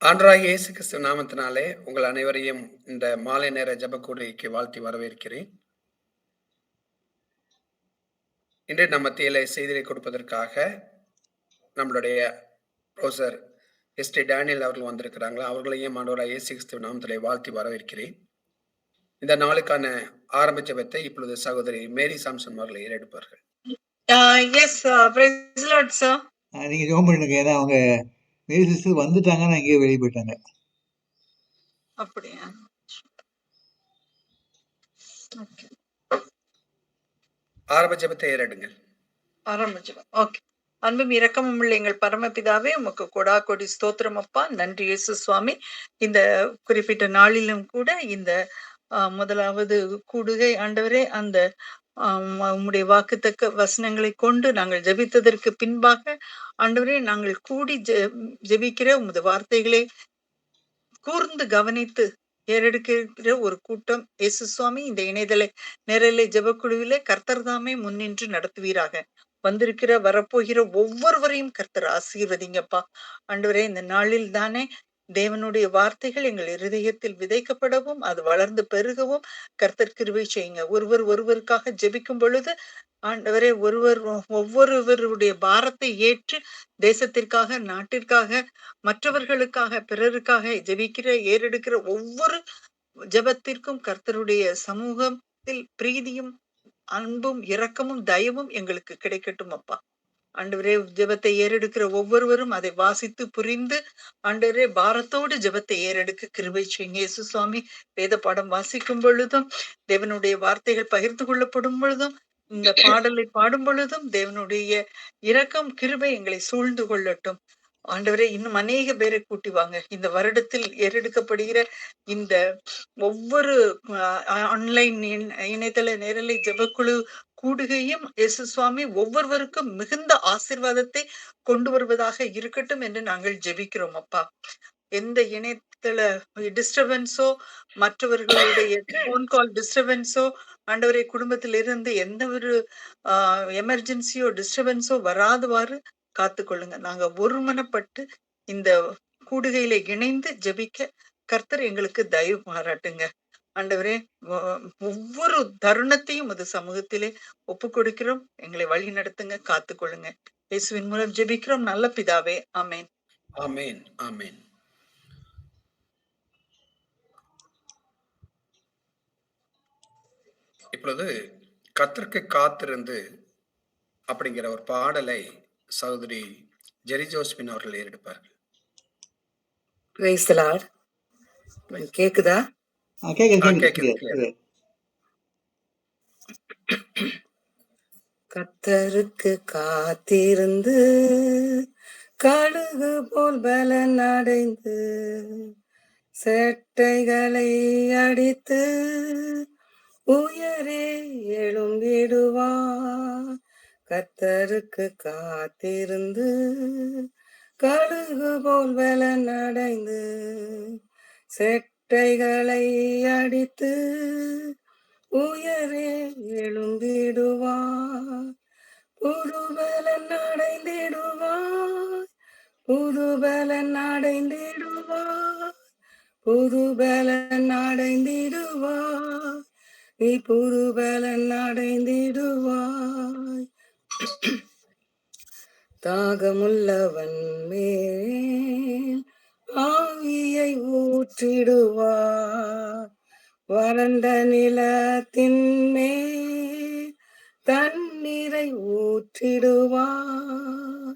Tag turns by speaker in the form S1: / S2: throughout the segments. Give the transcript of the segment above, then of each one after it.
S1: ஆண்டவராகிய இயேசு கிறிஸ்து நாமத்தினாலே உங்கள் அனைவரையும் இந்த மாலை நேர ஜெபக்கூடுகைக்கு வாழ்த்தி வரவேற்கிறேன். இன்று நம் மத்தியிலே செய்தியை கொடுப்பதற்காக நம்மளுடைய புரோஃபசர் எஸ்டி டேனியல் அவர்கள் வந்திருக்கிறாங்க. அவர்களையும் ஆண்டவராகிய இயேசு கிறிஸ்து நாமத்திலே வாழ்த்தி வரவேற்கிறேன். இந்த நாளுக்கான ஆரம்ப ஜெபத்தை இப்பொழுது சகோதரி மேரி சாம்சன் அவர்கள் ஏறெடுப்பார்கள்.
S2: Yes praise lord sir.
S3: நீங்க ஜெபம் பண்ணுங்க. ஏன்னா அவங்க மேரி சிஸ்டர் வந்துட்டாங்கன்னா எங்கேயோ வெளியே போயிட்டாங்க.
S2: அப்படியா? ஓகே,
S1: ஆரம்ப ஜெபத்தை ஏறெடுங்கள்.
S2: ஆரம்பிச்சிடும். ஓகே. அன்பும் இரக்கமும் உள்ள எங்கள் பரமபிதாவே, உமக்கு கொடா கொடி ஸ்தோத்திரம் அப்பா. நன்றி இயேசு சுவாமி. இந்த குறிப்பிட்ட நாளிலும் கூட இந்த முதலாவது கூடுகை ஆண்டவரே, அந்த உம்முடைய வாக்குத்தக்க வசனங்களை கொண்டு நாங்கள் ஜெபித்ததற்கு பின்பாக ஆண்டவரே, நாங்கள் கூடி ஜெபிக்கிற உமது வார்த்தைகளை கூர்ந்து கவனித்து ஏறெடுக்கிற ஒரு கூட்டம் இயேசு சுவாமி, இந்த இணையதள நேரலை ஜெபக்குழுவிலே கர்த்தர் தாமே முன்னின்று நடத்துவீராக. வந்திருக்கிற வரப்போகிற ஒவ்வொருவரையும் கர்த்தர் ஆசீர்வதிங்கப்பா. ஆண்டவரே, இந்த நாளில் தானே தேவனுடைய வார்த்தைகள் எங்கள் இருதயத்தில் விதைக்கப்படவும் அது வளர்ந்து பெருகவும் கர்த்தர் கிருபை செய்யுங்க. ஒருவருக்காக ஜெபிக்கும் பொழுது ஆண்டவரே, ஒவ்வொருவருடைய பாரத்தை ஏற்று தேசத்திற்காக, நாட்டிற்காக, மற்றவர்களுக்காக, பிறருக்காக ஜெபிக்கிற ஏறெடுக்கிற ஒவ்வொரு ஜெபத்திற்கும் கர்த்தருடைய சமூகத்தில் பிரீதியும் அன்பும் இரக்கமும் தயவும் எங்களுக்கு கிடைக்கட்டும் அப்பா. ஆண்டவரே, ஜெபத்தை ஏறெடுக்கிற ஒவ்வொருவரும் அதை வாசித்து புரிந்து ஆண்டவரே பாரத்தோடு ஜெபத்தை ஏறெடுக்க கிருபை செய்யுங்க. இயேசு சுவாமி, வேத பாடம் வாசிக்கும் பொழுதும், தேவனுடைய வார்த்தைகள் பகிர்ந்து கொள்ளப்படும் பொழுதும், இந்த பாடலை பாடும் பொழுதும் தேவனுடைய இரக்கம் கிருபை எங்களை சூழ்ந்து கொள்ளட்டும். ஆண்டவரே, இன்னும் அநேக பேரை கூட்டி வாங்க. இந்த வருடத்தில் ஏறெடுக்கப்படுகிற இந்த ஒவ்வொரு ஆன்லைன் இணையதள நேரலை ஜெபக்குழு கூடுகையும் இயேசு சுவாமி ஒவ்வொருவருக்கும் மிகுந்த ஆசீர்வாதத்தை கொண்டு வருவதாக இருக்கட்டும் என்று நாங்கள் ஜெபிக்கிறோம் அப்பா. எந்த இணையதள டிஸ்டர்பன்ஸோ, மற்றவர்களுடைய போன் கால் டிஸ்டர்பன்ஸோ, ஆண்டவரை குடும்பத்திலிருந்து எந்த ஒரு எமர்ஜென்சியோ டிஸ்டர்பன்ஸோ வராதவாறு காத்துக்கொள்ளுங்க. நாங்க ஒருமனப்பட்டு இந்த கூடுகையில இணைந்து ஜெபிக்க கர்த்தர் எங்களுக்கு தயவு பாராட்டுங்க. ஆண்டவரே, ஒவ்வொரு தருணத்தையும் அது சமூகத்திலே ஒப்பு கொடுக்கிறோம். எங்களை வழி நடத்துங்க, காத்துக்கொள்ளுங்க. இயேசுவின் மூலம் ஜெபிக்கிறோம் நல்ல பிதாவே. ஆமென்.
S1: ஆமென், ஆமென். இப்பொழுது கர்த்தருக்கு காத்திருந்து அப்படிங்கிற ஒரு பாடலை சகோதரி ஜெரி ஜோஸ்பின் அவர்கள் ஏறெடுப்பார்கள்.
S4: Praise the Lord. கேக்குதா?
S3: கேக்குது.
S4: கர்த்தருக்கு காத்திருந்து கழுகு போல் பலன் அடைந்து செட்டைகளை அடித்து உயரே எழும்பிடுவார். கர்த்தருக்கு காத்திருந்து கழுகு போல் பலன் அடைந்து செட்டைகளை அடித்து உயரே எழும்பிடுவார். புதுபலன் அடைந்திடுவார். புதுபலன் அடைந்திடுவார். புதுபலன் அடைந்திடுவார். நீ புதுபலன் அடைந்திடுவாய். தாகமுள்ளவன் மேல் ஆவியை ஊற்றிடுவார். வறண்ட நிலத்தின் மேல் தண்ணீரை ஊற்றிடுவார்.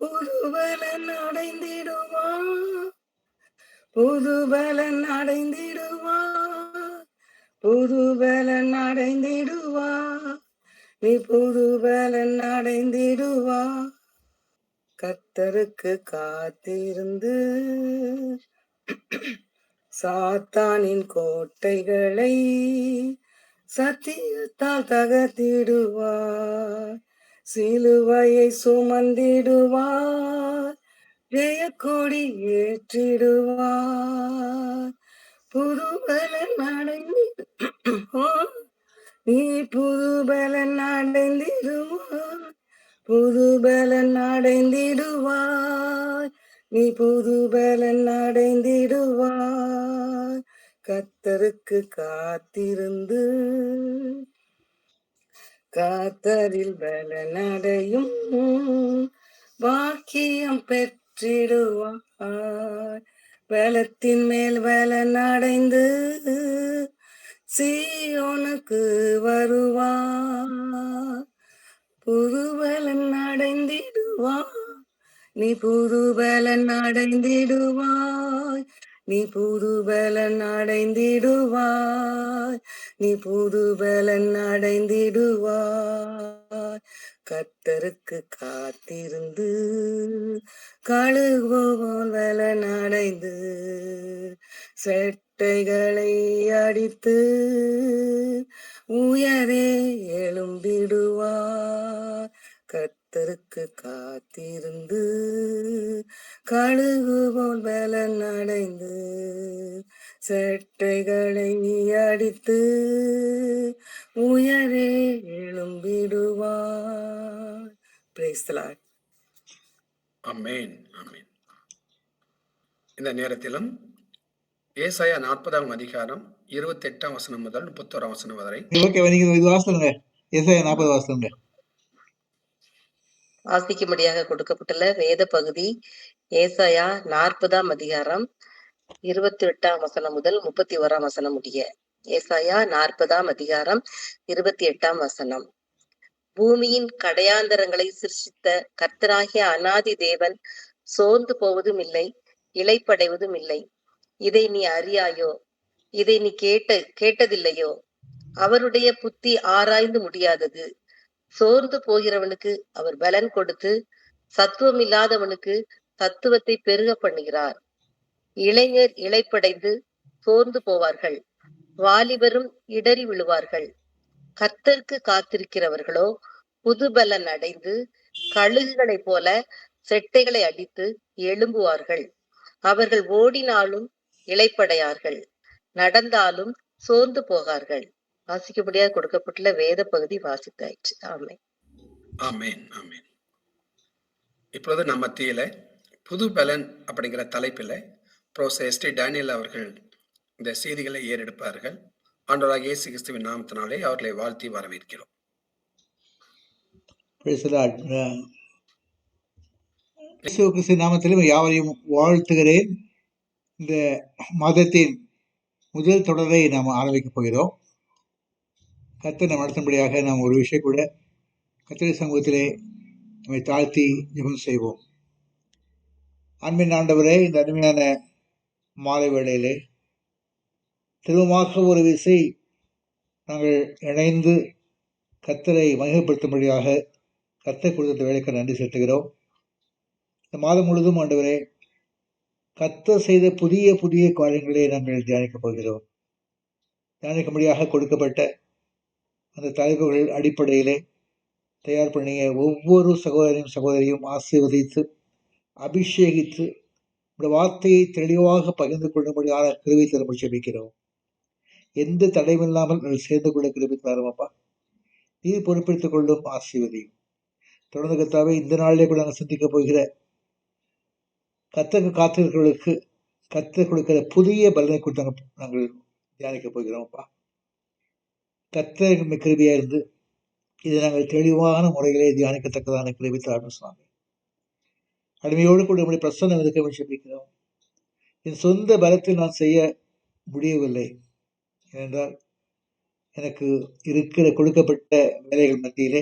S4: புதுபலன் அடைந்திடுவார். புதுபலன் அடைந்திடுவார். புதுபலன் அடைந்திடுவார். நீ புதுபலன் அடைந்திடுவார். கர்த்தருக்கு காத்திருந்து சாத்தானின் கோட்டைகளை சத்தியத்தால் தகர்த்திடுவார். சிலுவையை சுமந்திடுவார். ஜெயக்கொடி ஏற்றிடுவார். புதுபலன் அடைந்திடுவார். நீ புதுபலன் அடைந்திடுவார். புதுபலன் அடைந்திடுவாய். நீ புது பலன் அடைந்திடுவாய். கர்த்தருக்கு காத்திருந்து கர்த்தரில் பலனடையும் பாக்கியம் பெற்றிடுவாய். பலத்தின் மேல் பலனடைந்து சீயோனுக்கு வருவாய். புது பலன் அடைந்திடுவாய். நீ புது பலன் அடைந்திடுவாய். நீ புது பலன் அடைந்திடுவாய். நீ புது பலன் அடைந்திடுவாய். கர்த்தருக்கு காத்திருந்து கழுகு போல் பலன் அடைந்து செட்டைகளை அடித்து உயரே எழும்பிடுவார். கர்த்தருக்கு காத்திருந்து கழுகு போல் பலன் அடைந்து செட்டைகளை அடித்து உயரே எழும்பிடுவார். Praise the Lord.
S1: ஆமென், ஆமென். இந்த நேரத்திலும் ஏசாயா 40ஆம் அதிகாரம் 28ஆம் வசனம் முதல் 31ஆம் வசனம் வரை
S3: ஓகே, நீங்க இது வாசிங்க. ஏசாயா 40 வாசிங்க.
S5: வாசிக்கும்படியாக கொடுக்கப்பட்டுள்ள வேத பகுதி ஏசாயா 40ஆம் அதிகாரம் 28ஆம் வசனம் முதல் 31ஆம் வசனம் முடிய. ஏசாயா 40ஆம் அதிகாரம் 28ஆம் வசனம். பூமியின் கடையாந்தரங்களை சிருஷ்டித்த கர்த்தராகிய அநாதி தேவன் சோர்ந்து போவதும் இல்லை, இளைப்படைவதும் இல்லை. இதை நீ அறியாயோ? இதை நீ கேட்டதில்லையோ? அவருடைய புத்தி ஆராய்ந்து முடியாதது. சோர்ந்து போகிறவனுக்கு அவர் பலன் கொடுத்து சத்துவம் இல்லாதவனுக்கு தத்துவத்தை பெருக பண்ணுகிறார். இளைஞர் இளைப்படைந்து சோர்ந்து போவார்கள், வாலிபரும் இடறி விழுவார்கள். கர்த்தருக்கு காத்திருக்கிறவர்களோ புது பலன் அடைந்து கழுகுகளைப் போல செட்டைகளை அடித்து எழும்புவார்கள். அவர்கள் ஓடினாலும் இளைப்படையார்கள், நடந்தாலும் சோர்ந்து போகார்கள். வாசிக்கும்படியாக கொடுக்கப்பட்டுள்ள வேத பகுதி வாசித்தாயிற்று. ஆமென்,
S1: ஆமென், ஆமென். இப்பொழுது நம்ம மத்தியில புது பலன் அப்படிங்கிற தலைப்பில் ப்ரொஃபசர் எஸ்டி டேனியல் அவர்கள் இந்த செய்திகளை ஏறெடுப்பார்கள். ஆண்டவராகிய இயேசு கிறிஸ்துவின் நாமத்தினாலே அவர்களை வாழ்த்தி வரவேற்கிறோம்.
S3: Praise the Lord. இயேசு கிறிஸ்து நாமத்திலும் யாவரையும் வாழ்த்துகிறேன். இந்த மாதத்தின் முதல் தொடரை நாம் ஆரம்பிக்கப் போகிறோம். கர்த்தர் நாம் நடத்தும்படியாக நாம் ஒரு விஷயம் கூட கர்த்தர் சமூகத்திலே நம்மை தாழ்த்தி ஜெபம் செய்வோம். அன்பின் ஆண்டவரே, இந்த அருமையான மாலை வேளையிலே திரும்பமாக ஒரு விசை நாங்கள் இணைந்து கர்த்தரை மகிமைப்படுத்தும்படியாக கர்த்தர் கொடுத்த வேலைக்கு நன்றி செலுத்துகிறோம். இந்த மாதம் முழுதும் ஆண்டவரே கர்த்தர் செய்த புதிய புதிய காரியங்களை நாங்கள் தியானிக்கப் போகிறோம். தியானிக்கும்படியாக கொடுக்கப்பட்ட அந்த தலைப்புகள் அடிப்படையிலே தயார் பண்ணிய ஒவ்வொரு சகோதரியும் ஆசீர்வதித்து அபிஷேகித்து இந்த வார்த்தையை தெளிவாக பகிர்ந்து கொள்ளும்படியான கிருபை தர ஜெபிக்கிறோம். எந்த தடையில்லாமல் சேர்ந்து கொள்ள கிருபை தருமப்பா. நீர் பொறுப்பெடுத்துக் கொள்ளும் ஆசீர்வதியும். தொடர்ந்து கர்த்தாவே, இந்த நாளிலே கூட நாங்கள் சிந்திக்க போகிற கர்த்தருக்கு காத்திருக்கிறவர்களுக்கு கர்த்தர் கொடுக்கிற புதிய பலனை கொடுத்து நாங்கள் தியானிக்க போகிறோம்ப்பா. கர்த்தர் கிருபையா இருந்து இதை நாங்கள் தெளிவான முறையிலே தியானிக்கத்தக்கதான கிருபை தாரும் சுவாமி. அடிமையோடு கூட நம்முடைய பிரசன்னம் இருக்க ஜெபிக்கிறோம். என் சொந்த பலத்தில் நான் செய்ய முடியவில்லை. ஏனென்றால் எனக்கு இருக்கிற கொடுக்கப்பட்ட வேலைகள் மத்தியிலே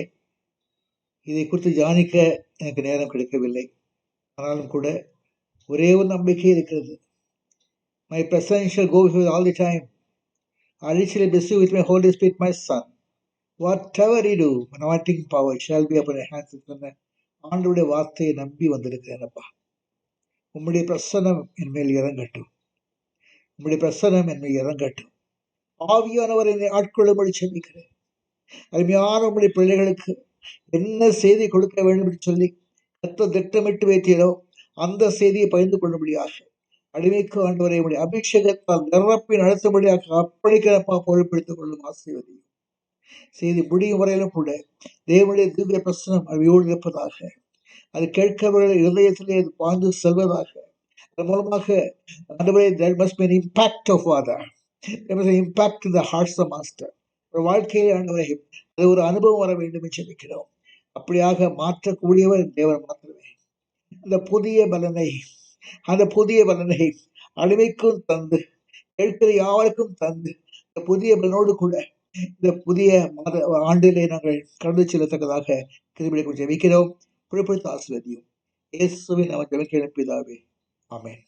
S3: இதை குறித்து தியானிக்க எனக்கு நேரம் கிடைக்கவில்லை. ஆனாலும் கூட ஒரே ஒரு நம்பிக்கை இருக்கிறது. My presence shall go with you all the time. I literally bless you with my Holy Spirit, my son. Whatever you do, anointing power shall be upon your hands. ஆண்டவருடைய வார்த்தையை நம்பி வந்திருக்கிறேனப்பா. உம்முடைய பிரசன்னம் என் மேல் இறங்கட்டும். உம்முடைய பிரசன்னம் என் மேல் இறங்கட்டும். ஆவியானவர் என்னை ஆட்கொள்ளும்படி ஜெபிக்கிறேன். அருமையான உம்முடைய பிள்ளைகளுக்கு என்ன செய்தி கொடுக்க வேண்டும் என்று சொல்லி கர்த்தர் திட்டமிட்டு வைத்தீரோ அந்த செய்தியை பகிர்ந்து கொள்ளும்படியாக அடிமைக்கு ஆண்டவரை உடைய அபிஷேகத்தால் நிரப்பி நடத்தும்படியாக அர்ப்பணிக்கிறப்பா பொறுப்பெடுத்துக் கொள்ளும் ஆசீர்வதியும். செய்தி முடியும் வரையிலும் கூட தேவனுடைய திவ்ய பிரசனம் அவையோடு இருப்பதாக. அது கேட்கிறவர்கள் இருதயத்திலே அது பாய்ந்து செல்வதாக. அதன் மூலமாக ஆண்டவரே, there must be an impact of Father. There must be an impact in the hearts of Master. ஒரு வாழ்க்கையிலே ஆண்டவரே அது ஒரு அனுபவம் வர வேண்டும் என்று ஜெபிக்கிறோம். அப்படியாக மாற்றக்கூடியவர் தேவன் மாத்திரமே. அந்த புதிய பலனை அடிமைக்கும் தந்து, கேட்கிற யாருக்கும் தந்து, இந்த புதிய பலனோடு கூட இந்த புதிய ஆண்டிலே நாங்கள் கடந்து செல்லத்தக்கதாக கிருபையை குறித்து ஜெபிக்கிறோம். புறப்படுத்த ஆசீர்வதியும். இயேசுவின் நாமத்தில் ஜெபிக்கிறேன் பிதாவே. ஆமென்.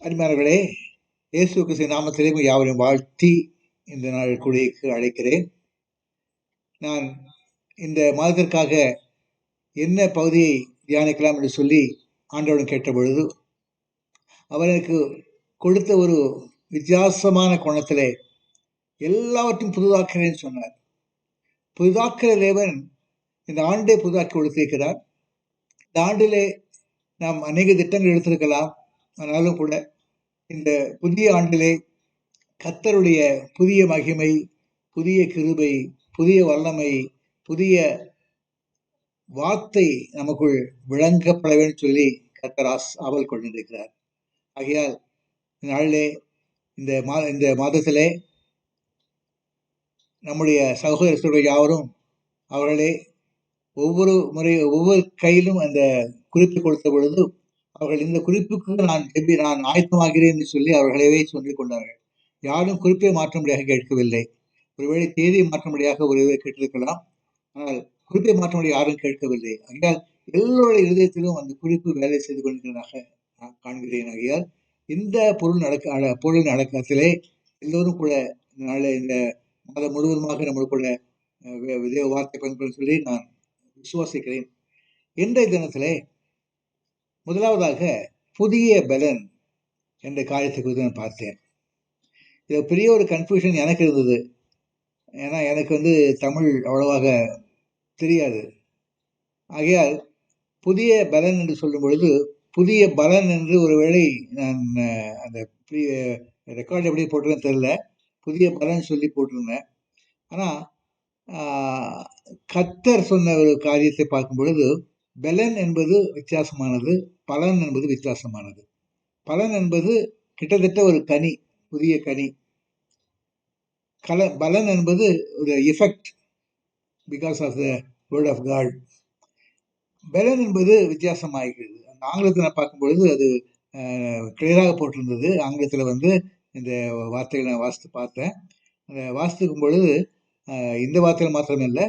S3: அருமையானவர்களே, இயேசு கிறிஸ்துவின் நாமத்திலே யாவரையும் வாழ்த்தி இந்த நாள் கூடிக்கு அழைக்கிறேன். நான் இந்த மாதத்திற்காக என்ன பகுதியை தியானிக்கலாம் என்று சொல்லி ஆண்டவரிடம் கேட்ட பொழுது, அவர் எனக்கு கொடுத்த ஒரு வித்தியாசமான கோணத்திலே எல்லாவற்றையும் புதிதாக்கிறேன்னு சொன்னார். புதிதாக்கிற தேவன் இந்த ஆண்டை புதிதாக்கி கொடுத்திருக்கிறார். இந்த ஆண்டிலே நாம் அநேக திட்டங்கள் எடுத்திருக்கலாம். ஆனாலும் கூட இந்த புதிய ஆண்டிலே கர்த்தருடைய புதிய மகிமை, புதிய கிருபை, புதிய வல்லமை, புதிய வார்த்தை நமக்குள் விளங்கப்பட வேண்டும் சொல்லி கர்த்தர் ஆவல் கொண்டிருக்கிறார். ஆகையால் இந்த நாளிலே இந்த மாதத்திலே நம்முடைய சகோதரர்கள் யாவரும் அவர்களே ஒவ்வொரு கையிலும் அந்த குறிப்பை கொடுத்த பொழுது அவர்கள் இந்த குறிப்புக்கு நான் ஆயத்தமாகிறேன் என்று சொல்லி அவர்களே சொல்லிக் கொண்டார்கள். யாரும் குறிப்பை மாற்றும்படியாக கேட்கவில்லை. ஒருவேளை தேதியை மாற்றும்படியாக ஒருவர் கேட்டிருக்கலாம். ஆனால் குறிப்பை மாற்றும்படி யாரும் கேட்கவில்லை. ஆகையால் எல்லோருடைய இருதயத்திலும் அந்த குறிப்பு வேலை செய்து கொண்டிருக்கிறதாக நான் காண்கிறேன். ஆகையால் இந்த பொருள் நடக்கத்திலே எல்லோரும் கூட இந்த மாதம் முழுவதுமாக நம்மளுக்குள்ள தேவ வார்த்தை பயன்படுத்த சொல்லி நான் விசுவாசிக்கிறேன். இன்றைய தினத்திலே முதலாவதாக புதிய பலன் என்ற காரியத்தை குறித்து நான் பார்த்தேன். இது பெரிய ஒரு கன்ஃபியூஷன் எனக்கு இருந்தது. ஏன்னா எனக்கு தமிழ் அவ்வளவாக தெரியாது. ஆகையால் புதிய பலன் என்று சொல்லும் பொழுது புதிய பலன் என்று ஒருவேளை நான் அந்த ரெக்கார்டு எப்படி போட்டிருக்கேன்னு தெரியல. புதிய பலன் சொல்லி போட்டிருந்தேன். ஆனால் கர்த்தர் சொன்ன ஒரு காரியத்தை பார்க்கும் பொழுது பலன் என்பது வித்தியாசமானது, பலன் என்பது வித்தியாசமானது. பலன் என்பது கிட்டத்தட்ட ஒரு கனி, புதிய கனி. பலன் என்பது ஒரு effect because of the word of God. பலன் என்பது வித்தியாசமாகிறது. அந்த ஆங்கிலத்தில் நான் பார்க்கும் பொழுது அது கிளியராக போட்டிருந்தது. ஆங்கிலத்தில் இந்த வார்த்தைகளை நான் வாசித்து பார்த்தேன். அந்த வாசித்துக்கும் பொழுது இந்த வார்த்தைகள் மாத்திரமில்லை,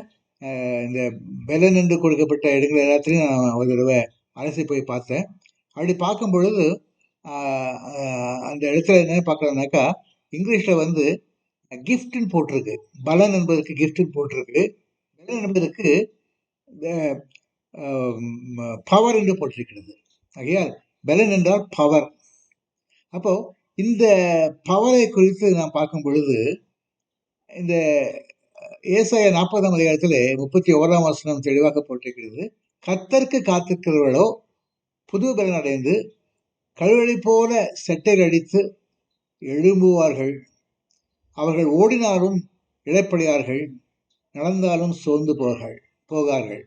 S3: இந்த பலன் என்று கொடுக்கப்பட்ட இடங்கள் எல்லாத்திலையும் நான் ஒரு தடவை அலசி போய் பார்த்தேன். அப்படி பார்க்கும் பொழுது அந்த இடத்துல என்ன பார்க்குறதுனாக்கா, இங்கிலீஷில் கிஃப்ட்னு போட்டிருக்கு. பலன் என்பதற்கு கிஃப்ட்னு போட்டிருக்கு. பலன் என்பதற்கு பவர் என்று போட்டிருக்கிறது. ஆகையால் பலன் என்றால் பவர். அப்போ இந்த பவரை குறித்து நான் பார்க்கும் பொழுது இந்த ஏசாயா 40ஆம் அதிகாரத்திலே 31ஆம் வசனம் தெளிவாக போட்டிருக்கிறது. கர்த்தருக்கு காத்திருக்கிறவர்களோ புது பலன் அடைந்து கழுவழி போல செட்டையில் அடித்து எழும்புவார்கள். அவர்கள் ஓடினாலும் இழைப்படையார்கள், நடந்தாலும் சோர்ந்து போகார்கள்.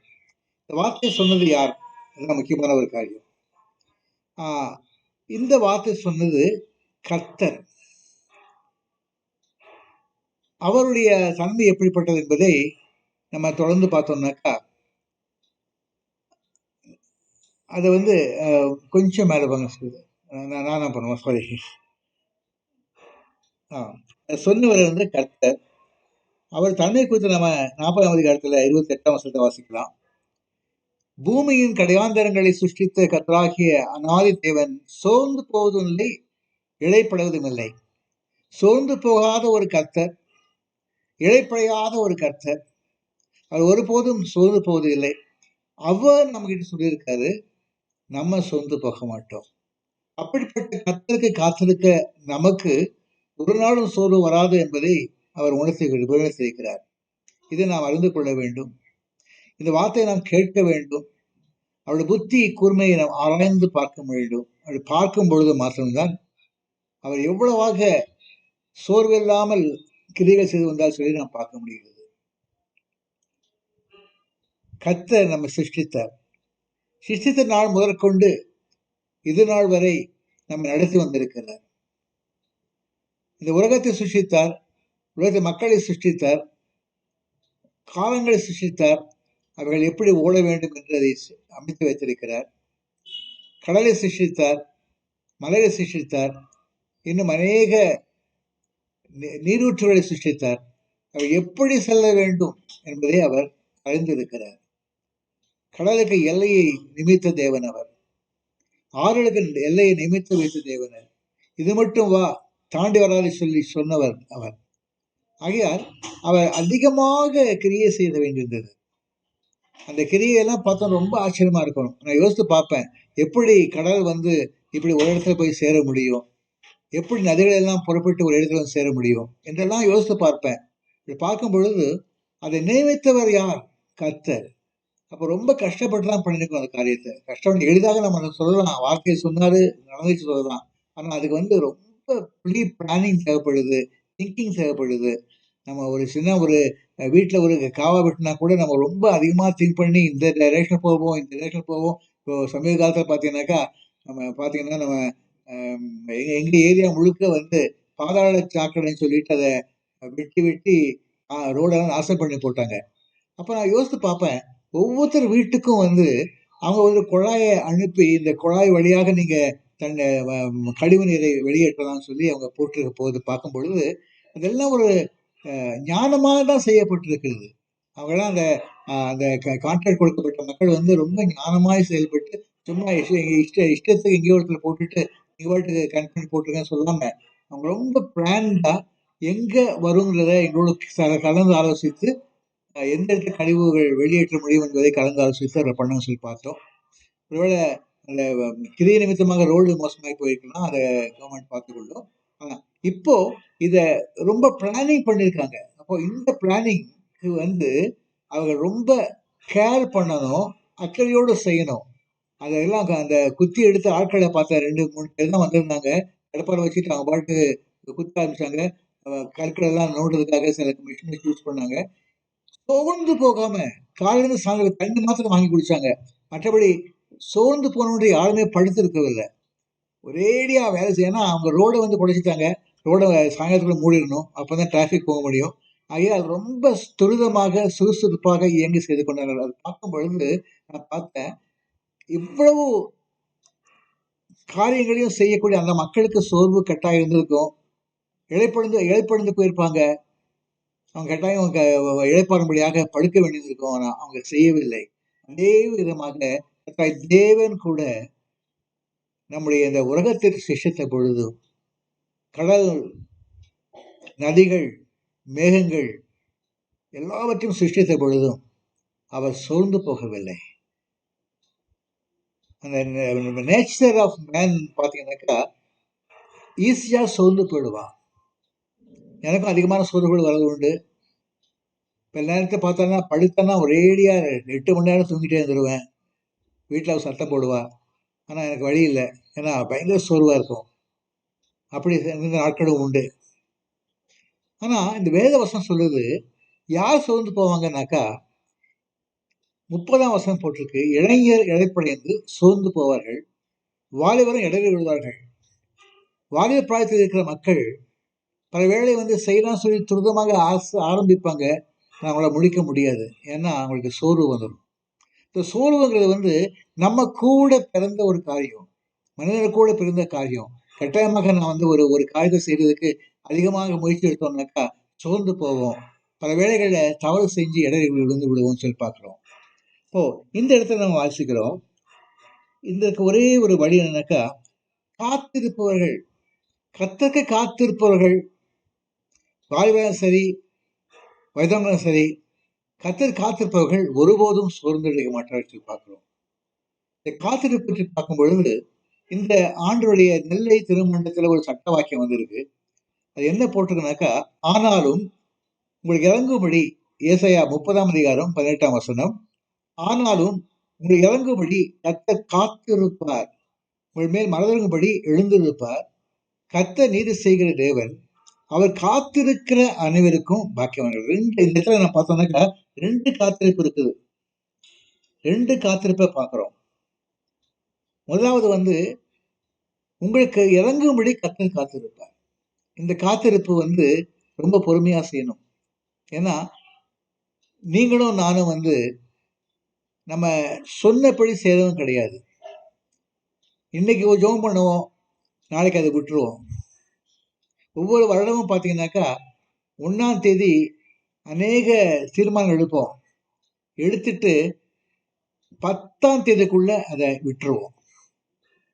S3: இந்த வார்த்தை சொன்னது யார்? அதுதான் முக்கியமான ஒரு காரியம். இந்த வார்த்தை சொன்னது கர்த்தர். அவருடைய தன்மை எப்படிப்பட்டது என்பதை நம்ம தொடர்ந்து பார்த்தோம்னாக்கா, அதை கொஞ்சம் மேலே பண்ணுவேன். சாரி, சொன்னவர் கர்த்தர். அவர் தன்மை குறித்து நம்ம 40ஆம் அதிகாரத்தில் 28ஆம் வசனத்தை வாசிக்கலாம். பூமியின் கடையாந்தரங்களை சிருஷ்டித்த கர்த்தராகிய அநாதி தேவன் சோர்ந்து போவதும் இல்லை, இழைப்படைவதும் இல்லை. சோர்ந்து போகாத ஒரு கர்த்தர், இழைப்படையாத ஒரு கர்த்தர். அவர் ஒருபோதும் சோர்ந்து போவதில்லை. அவர் நம்ம கிட்ட சொல்லியிருக்காரு, நம்ம சோர்ந்து போக மாட்டோம். அப்படிப்பட்ட கர்த்தருக்கு காத்திருக்க நமக்கு ஒரு நாளும் சோர்வு வராது என்பதை அவர் உணர்த்தியிருக்கிறார். இதை நாம் அறிந்து கொள்ள வேண்டும். இந்த வார்த்தையை நாம் கேட்க வேண்டும். அவருடைய புத்தி கூர்மையை நாம் ஆராய்ந்து பார்க்க வேண்டும். அப்படி பார்க்கும் பொழுது மாத்திரம்தான் அவர் எவ்வளவாக சோர்வில்லாமல் கிரிகள் செய்து வந்தால் சொல்லி நாம் பார்க்க முடிகிறது. கர்த்தர் நம்ம சிருஷ்டித்தார். சிருஷ்டித்த நாள் முதற்கொண்டு இது நாள் வரை நம்ம நடத்தி வந்திருக்கிறார். இந்த உலகத்தை சிருஷ்டித்தார், உலகத்தை மக்களை சிருஷ்டித்தார், காலங்களை சிருஷ்டித்தார், அவர்கள் எப்படி ஓட வேண்டும் என்று அதை அமைத்து வைத்திருக்கிறார். கடலை சிருஷ்டித்தார், மலையை சிருஷ்டித்தார், இன்னும் அநேக நீரூற்றுகளை சிருஷ்டித்தார். அவர் எப்படி செல்ல வேண்டும் என்பதை அவர் அறிந்திருக்கிறார். கடலுக்கு எல்லையை நிமித்த தேவன் அவர், ஆறுகளுக்கு எல்லையை நிமித்து வைத்த தேவன். இது மட்டும் வா, தாண்டி வராது சொல்லி சொன்னவர் அவர். ஆகையால் அவர் அதிகமாக கிரியை செய்த வேண்டியிருந்தது. அந்த கிரியையெல்லாம் பார்த்தா ரொம்ப ஆச்சரியமா இருக்கணும். நான் யோசித்து பார்ப்பேன், எப்படி கடல் இப்படி ஒரு இடத்துல போய் சேர முடியும், எப்படி நதிகள் எல்லாம் புறப்பட்டு ஒரு இடத்துல சேர முடியும் என்றெல்லாம் யோசித்து பார்ப்பேன். இப்படி பார்க்கும் பொழுது அதை நியமித்தவர் யார்? கர்த்தர். அப்போ ரொம்ப கஷ்டப்பட்டு தான் பண்ணிருக்கோம் அந்த காரியத்தை. கஷ்டம் எளிதாக நம்ம சொல்லலாம், வார்த்தையை சொன்னாரு நடந்துச்சு சொல்லலாம். ஆனால் அதுக்கு ரொம்ப ப்ரீ பிளானிங் தேவைப்படுது, திங்கிங் தேவைப்படுது. நம்ம ஒரு சின்ன வீட்டில் ஒரு காவா வெட்டினா கூட நம்ம ரொம்ப அதிகமாக திங்க் பண்ணி இந்த டைரக்ஷன் போவோம், இந்த டைரக்ஷன் போவோம். இப்போ சமீப காலத்தில் பார்த்தீங்கன்னாக்கா நம்ம எங்கள் ஏரியா முழுக்க பாதாள சாக்கடைன்னு சொல்லிட்டு அதை வெட்டி ரோடெல்லாம் நாசம் பண்ணி போட்டாங்க. அப்போ நான் யோசித்து பார்ப்பேன், ஒவ்வொருத்தர் வீட்டுக்கும் அவங்க குழாயை அனுப்பி இந்த குழாய் வழியாக நீங்கள் தன்னை கழிவு நீரை வெளியேற்றலாம்னு சொல்லி அவங்க போட்டிருக்க போது பார்க்கும் பொழுது அதெல்லாம் ஒரு ஞானமாக தான் செய்யப்பட்டிருக்கிறது. அவங்கெல்லாம் அந்த கான்ட்ராக்ட் கொடுக்கப்பட்ட மக்கள் ரொம்ப ஞானமாக செயல்பட்டு சும்மா இஷ்டத்துக்கு எங்கேயோ இடத்துல போட்டுட்டு நீங்கள் பாட்டுக்கு கன்ஃபர்ம் போட்டிருக்கேன்னு சொல்லாமல் அவங்க ரொம்ப பிளான்டாக எங்கே வருங்கிறத எங்களோட கலந்து ஆலோசித்து எந்த இடத்துல கழிவுகள் வெளியேற்ற முடியும் என்பதை கலந்து ஆலோசித்து அதை பண்ண சொல்லி பார்த்தோம். ஒருவேளை அந்த கிரிய நிமித்தமாக ரோடு மோசமாகி போயிருக்கலாம், அதை கவர்மெண்ட் பார்த்துக்கொள்ளும். ஆனால் இப்போ இதை ரொம்ப பிளானிங் பண்ணியிருக்காங்க. அப்போ இந்த பிளானிங்க்கு அவங்க ரொம்ப கேர் பண்ணணும், அக்கறையோடு செய்யணும். அதெல்லாம் அந்த குத்தி எடுத்து ஆட்களை பார்த்த 2-3 பேர் தான் வந்திருந்தாங்க. கடப்பாரை வச்சுட்டு அவங்க பாட்டு குத்த ஆரம்பிச்சாங்க. கற்களை எல்லாம் நோண்டுறதுக்காக சில மிஷினரிஸ் யூஸ் பண்ணாங்க. சோர்ந்து போகாம காலையிலிருந்து சாயங்காலம் தண்ணி மாத்திரம் வாங்கி குடிச்சாங்க. மற்றபடி சோர்ந்து போனவனுடைய யாருமே படுத்திருக்கவில்லை. ஒரேடியா வேலை செய்யணும். அவங்க ரோடை குடைச்சிட்டாங்க. ரோடை சாயங்காலத்துக்குள்ள மூடிடணும், அப்பதான் டிராஃபிக் போக முடியும். ஆகையால் ரொம்ப துரிதமாக சுறுசுறுப்பாக இயங்கி செய்து கொண்டார்கள். அது பார்க்கும் பொழுது நான் பார்த்தேன், இவ்வளவு காரியங்களையும் செய்யக்கூடிய அந்த மக்களுக்கு சோர்வு கட்டாயம் இருந்திருக்கும். இழைப்படைந்து போயிருப்பாங்க. அவங்க கட்டாயம் இழைப்பாரும்படியாக படுக்க வேண்டியிருக்கும். ஆனால் அவங்க செய்யவில்லை. அதே விதமாக தேவன் கூட நம்முடைய இந்த உலகத்திற்கு சிருஷ்டித்த பொழுது கடல், நதிகள், மேகங்கள் எல்லாவற்றையும் சிருஷ்டித்த பொழுதும் அவர் சோர்ந்து போகவில்லை. அந்த நேச்சர் ஆஃப் மேன் பார்த்தீங்கன்னாக்கா ஈஸியாக சோர்ந்து போயிடுவான். எனக்கும் அதிகமான சோர்வுகள் வரது உண்டு. இப்போ நேரத்தை பார்த்தோன்னா படுத்தனா ஒரேடியா 8 மணி நேரம் தூங்கிட்டே இருந்துருவேன். வீட்டில் அவர் சத்தம் போடுவா. ஆனால் எனக்கு வழி இல்லை, ஏன்னா பயங்கர சோர்வாக இருக்கும். அப்படி இருந்த நாட்களும் உண்டு. ஆனால் இந்த வேத வசனம் சொல்லுது, யார் சோர்ந்து போவாங்கன்னாக்கா 30ஆம் வசனம் போட்டிருக்கு, இளைஞர் இழைப்படைந்து சோர்ந்து போவார்கள், வாலிபரும் இடறி விழுவார்கள். வாலிப பிராயத்தில் இருக்கிற மக்கள் பல வேளை செய்யலாம் சொல்லி துரிதமாக ஆரம்பிப்பாங்க. அவங்கள முடிக்க முடியாது, ஏன்னா அவங்களுக்கு சோர்வு வந்துடும். இந்த சோர்வுங்கிறது நம்ம கூட பிறந்த ஒரு காரியம், மனிதர்கள் கூட பிறந்த காரியம். கட்டாயமாக நான் ஒரு காரியத்தை செய்யறதுக்கு அதிகமாக முயற்சி எடுத்தோம்னாக்கா சோர்ந்து போவோம். பல வேளைகளில் தவறு செஞ்சு இடறி விழுந்து விடுவோம்னு சொல்லி பார்க்குறோம். இப்போ இந்த இடத்துல நம்ம வாசிக்கிறோம், இதற்கு ஒரே ஒரு வழி என்னன்னாக்கா, காத்திருப்பவர்கள், கர்த்தருக்கு காத்திருப்பவர்கள், வாலிபனும் சரி வயதானவர்களும் சரி, கர்த்தர் காத்திருப்பவர்கள் ஒருபோதும் சோர்ந்தடைய மாட்டார்கள் சொல்லி பார்க்கிறோம். இந்த காத்திருப்பு பற்றி பார்க்கும் பொழுது இந்த ஆண்டுடைய நெல்லை திருமண்டலத்தில் ஒரு சட்ட வாக்கியம் வந்திருக்கு. அது என்ன போட்டிருக்குனாக்கா, ஆனாலும் உங்களுக்கு இறங்கும்படி, ஏசாயா 30ஆம் அதிகாரம் 18ஆம் வசனம், ஆனாலும் உங்களுக்கு இறங்கும்படி கர்த்தர் காத்திருப்பார், உங்கள் மேல் மனதிறங்கும்படி எழுந்திருப்பார், கர்த்தர் நீதி செய்கிற தேவன், அவர் காத்திருக்கிற அனைவருக்கும் பாக்கியவான்கள். இந்த இடத்துல நான் பார்த்தோம்னாக்கா 2 காத்திருப்பு இருக்குது. 2 காத்திருப்பை பார்க்குறோம். முதலாவது வந்து உங்களுக்கு இறங்கும்படி கர்த்தர் காத்திருப்பார். இந்த காத்திருப்பு வந்து ரொம்ப பொறுமையா செய்யணும். ஏன்னா, நீங்களும் நானும் வந்து நம்ம சொன்னபடி செய்றவங்க கிடையாது. இன்னைக்கு ஒரு ஜெபம் பண்ணுவோம், நாளைக்கு அதை விட்டுருவோம். ஒவ்வொரு வருடமும் பார்த்தீங்கன்னாக்கா, 1ஆம் தேதி அநேக தீர்மானங்கள் எடுப்போம். எடுத்துட்டு 10ஆம் தேதிக்குள்ள அதை விட்டுருவோம்.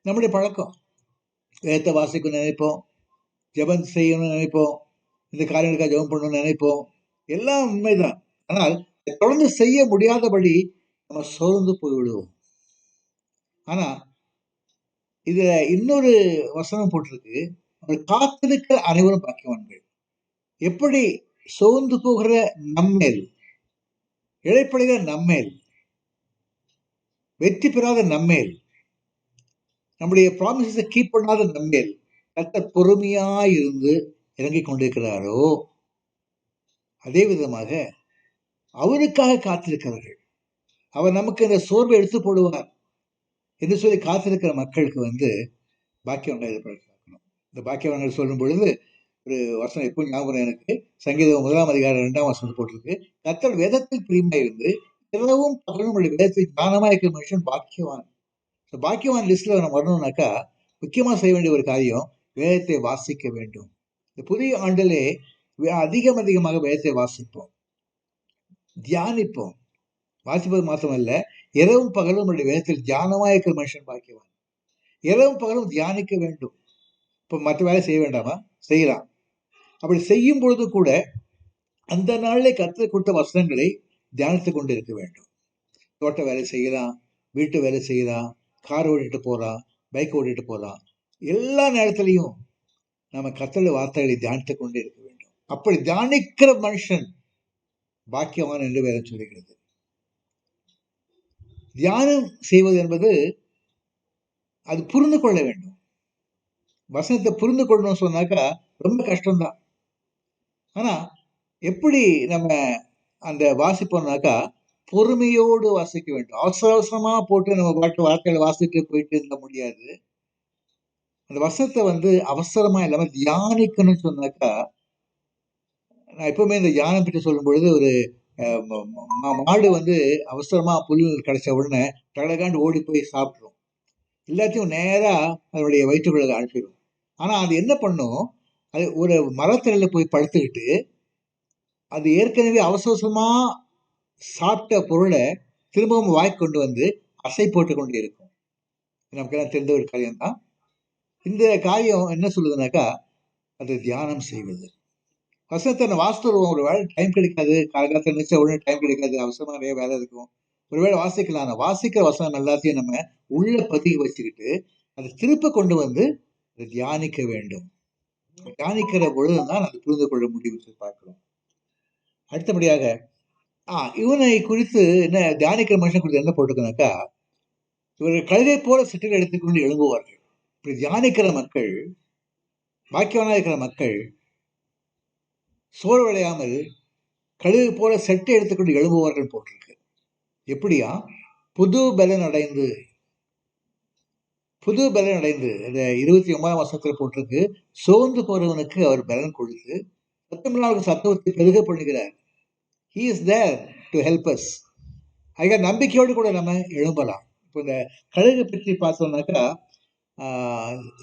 S3: நம்முடைய பழக்கம். வேதத்தை வாசிக்கணும்னு நினைப்போம், ஜெபம் செய்யணும்னு நினைப்போம், இந்த காரியங்களுக்காக ஜெபம் பண்ணணும்னு நினைப்போம். எல்லாம் உண்மைதான். ஆனால் தொடர்ந்து செய்ய முடியாதபடி நம்ம சோர்ந்து போய்விடுவோம். ஆனா இதுல இன்னொரு வசனம் போட்டிருக்கு, அவர் காத்திருக்கிற அனைவரும் பாக்கியவான்கள். எப்படி சோர்ந்து போகிற நம்மேல், இழைப்படுகிற நம்மேல், வெற்றி பெறாத நம்மேல், நம்முடைய ப்ராமிசஸை கீப் பண்ணாத நம்மேல் கர்த்தர் பொறுமையாயிருந்து இறங்கிக் கொண்டிருக்கிறாரோ, அதே விதமாக அவருக்காக காத்திருக்கிறவர்கள், அவர் நமக்கு இந்த சோர்வை எடுத்து போடுவார் என்று சொல்லி காத்திருக்கிற மக்களுக்கு வந்து பாக்கியவான்கள் எதிர்பார்க்கணும். இந்த பாக்கியவான்கள் சொல்லும் பொழுது ஒரு வசனம் எப்போ ஞாபகம் எனக்கு, சங்கீதம் 1ஆம் அதிகாரம் 2ஆம் வசனம் போட்டிருக்கு, கர்த்தர் வேதத்தில் பிரியமாயிருந்து இரவும் பகலும் உடைய வேதத்தில் ஞானமா இருக்கிற மனுஷன் பாக்கியவான். பாக்கியவான் லிஸ்ட்ல நம்ம வரணும்னாக்கா முக்கியமா செய்ய வேண்டிய ஒரு காரியம் வேதத்தை வாசிக்க வேண்டும். இந்த புதிய ஆண்டிலே அதிகமாக வேதத்தை வாசிப்போம், தியானிப்போம். வாசிப்பது மாத்திரமல்ல, இரவும் பகலும் உடைய வேதத்தில் தியானமா இருக்கிற மனுஷன் பாக்கியவான். இரவும் பகலும் தியானிக்க வேண்டும். இப்போ மற்ற வேலை செய்ய வேண்டாமா? செய்யலாம். அப்படி செய்யும் பொழுது கூட அந்த நாளிலே கர்த்தர் கொடுத்த வசனங்களை தியானித்துக் கொண்டு இருக்க வேண்டும். தோட்ட வேலை செய்யலாம், வீட்டு வேலை செய்யலாம், கார் ஓட்டிட்டு போறான், பைக் ஓட்டிட்டு போறான், எல்லா நேரத்திலையும் நம்ம கர்த்தருடைய வார்த்தைகளை தியானித்துக் கொண்டு இருக்க வேண்டும். அப்படி தியானிக்கிற மனுஷன் பாக்கியவான் என்று வேதம் சொல்கிறது. தியானம் செய்வது என்பது அது புரிந்து கொள்ள வேண்டும். வசனத்தை புரிந்து கொள்ளணும்னு சொன்னாக்கா ரொம்ப கஷ்டம்தான். ஆனா எப்படி நம்ம அந்த வாசிப்போம்னாக்கா பொறுமையோடு வாசிக்க வேண்டும். அவசர அவசரமா போட்டு நம்ம வார்த்தைகளை வாசிட்டு போயிட்டு இருக்க முடியாது. அந்த வசனத்தை வந்து அவசரமா இல்லாம தியானிக்கணும்னு சொன்னாக்கா, நான் எப்பவுமே இந்த தியானம் பற்றி சொல்லும் பொழுது ஒரு மாடு வந்து அவசரமா புல் கிடைச்ச உடனே டகடகாண்டு ஓடி போய் சாப்பிட்ரும். எல்லாத்தையும் நேரா அதனுடைய வயிற்றுக்குள்ள அனுப்பிடும். ஆனா அது என்ன பண்ணும், அது ஒரு மரத்தடியில போய் படுத்துக்கிட்டு அது ஏற்கனவே அவசர அவசரமா சாப்பிட்ட பொருளை திரும்பவும் வாய்க்கு கொண்டு வந்து அசை போட்டு கொண்டு இருக்கும். நமக்கெல்லாம் தெரிந்த ஒரு காரியம் தான். இந்த காரியம் என்ன சொல்லுதுனாக்கா, அது தியானம் செய்வது. வசனத்தை நான் வாசித்து வருவோம், ஒரு வேலை டைம் கிடைக்காது, காலகாலத்தில் நினைச்ச உடனே டைம் கிடைக்காது, அவசரமா நிறைய வேலை இருக்கும், ஒருவேளை வாசிக்கலாம். ஆனால் வாசிக்கிற வசனம் எல்லாத்தையும் நம்ம உள்ள பதிவு வச்சுக்கிட்டு அதை திருப்ப கொண்டு வந்து அதை தியானிக்க வேண்டும். தியானிக்கிற பொழுதுதான் அதை புரிந்து கொள்ள முடியும் பார்க்கிறோம். அடுத்தபடியாக இவனை குறித்து என்ன தியானிக்கிற மனுஷன் குறித்து என்ன போட்டுக்கனாக்கா, இவர்கள் கழுதை போல சிற்றில் எடுத்துக்கொண்டு எழும்புவார்கள். இப்படி தியானிக்கிற மக்கள், பாக்கியவனா இருக்கிற மக்கள் சோர்வடையாமல் கழுதை போல செட்டை எடுத்துக்கொண்டு எழும்புவார்கள் போட்டிருக்கு. எப்படியா? புது பலன் அடைந்து இந்த 29ஆம் வசனத்தில் போட்டிருக்கு, சோர்ந்து போறவனுக்கு அவர் பலன் கொடுத்து சத்தமில்லாத சத்தத்தை பெருக பண்ணுகிறார். He is there to help us. ஆக நம்பிக்கையோடு கூட நம்ம எழும்பலாம். இப்போ இந்த கழுகை பற்றி பார்த்தோம்னாக்கா,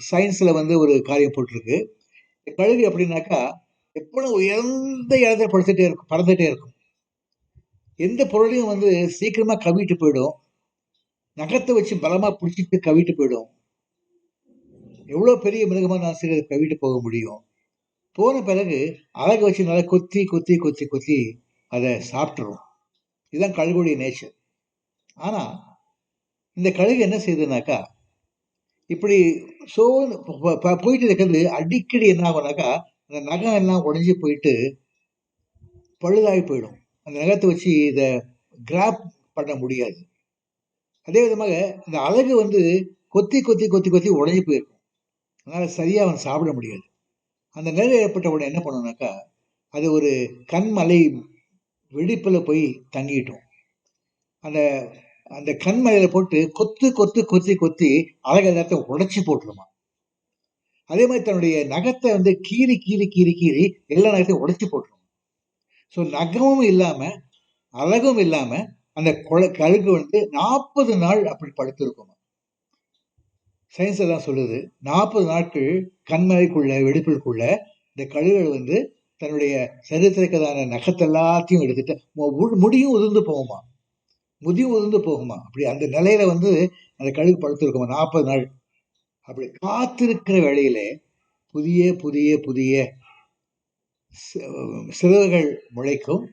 S3: சயின்ஸ்ல வந்து ஒரு காரியம் போட்டிருக்கு. கழுகு எப்படின்னாக்கா எப்பொழுதும் உயர்ந்த இடத்துல பறந்துட்டே இருக்கும். எந்த பொருளையும் வந்து சீக்கிரமா கவிட்டு போயிடும். நகத்தை வச்சு பலமா பிடிச்சிட்டு கவிட்டு போயிடும். எவ்வளவு பெரிய மிருகமா நான் சரி கவிட்டு போக முடியும். போன பிறகு அழகு வச்சு நல்லா கொத்தி கொத்தி கொத்தி கொத்தி அதை சாப்பிட்டுரும். இதுதான் கழுகுடைய நேச்சர். ஆனா இந்த கழுகு என்ன செய்யுதுனாக்கா, இப்படி போயிட்டு இருக்கிறது அடிக்கடி என்ன ஆகும்னாக்கா, அந்த நகம் எல்லாம் உடைஞ்சு போயிட்டு பழுதாகி போயிடும். அந்த நகத்தை வச்சு இதை கிராப் பண்ண முடியாது. அதே விதமாக அந்த அழகு வந்து கொத்தி கொத்தி கொத்தி கொத்தி உடைஞ்சு போயிருக்கும். அதனால சரியா அவன் சாப்பிட முடியாது. அந்த நிலை ஏற்பட்ட உடனே என்ன பண்ணுனாக்கா, அது ஒரு கண்மலை வெடிப்புல போய் தங்கிட்டோம். அந்த அந்த கண்மலையில போட்டு கொத்து கொத்து கொத்தி கொத்தி அழகு எல்லாத்தையும் உடைச்சி போட்டுருமா. அதே மாதிரி தன்னுடைய நகத்தை வந்து கீறி கீறி கீறி கீறி எல்லா நகத்தையும் உடைச்சி போட்டுருமா. ஸோ நகமும் இல்லாம அழகும் இல்லாம அந்த கழுகு வந்து 40 நாள் அப்படி படுத்திருக்குமா. சயின்ஸ் எல்லாம் சொல்லுது 40 நாட்கள் கண்மலைக்குள்ள வெடிப்பிற்குள்ள இந்த கழுகுகள் வந்து தன்னுடைய சரித்திரக்கதான நகத்தை எல்லாத்தையும் எடுத்துட்டு முடியும் உதிர்ந்து போகுமா. அப்படி அந்த நிலையில வந்து அந்த கழுகு படுத்திருக்குமா 40 நாள். அப்படி காத்திருக்கிற வேளையிலே புதிய புதிய புதிய சிறகுகள் முளைக்கும்,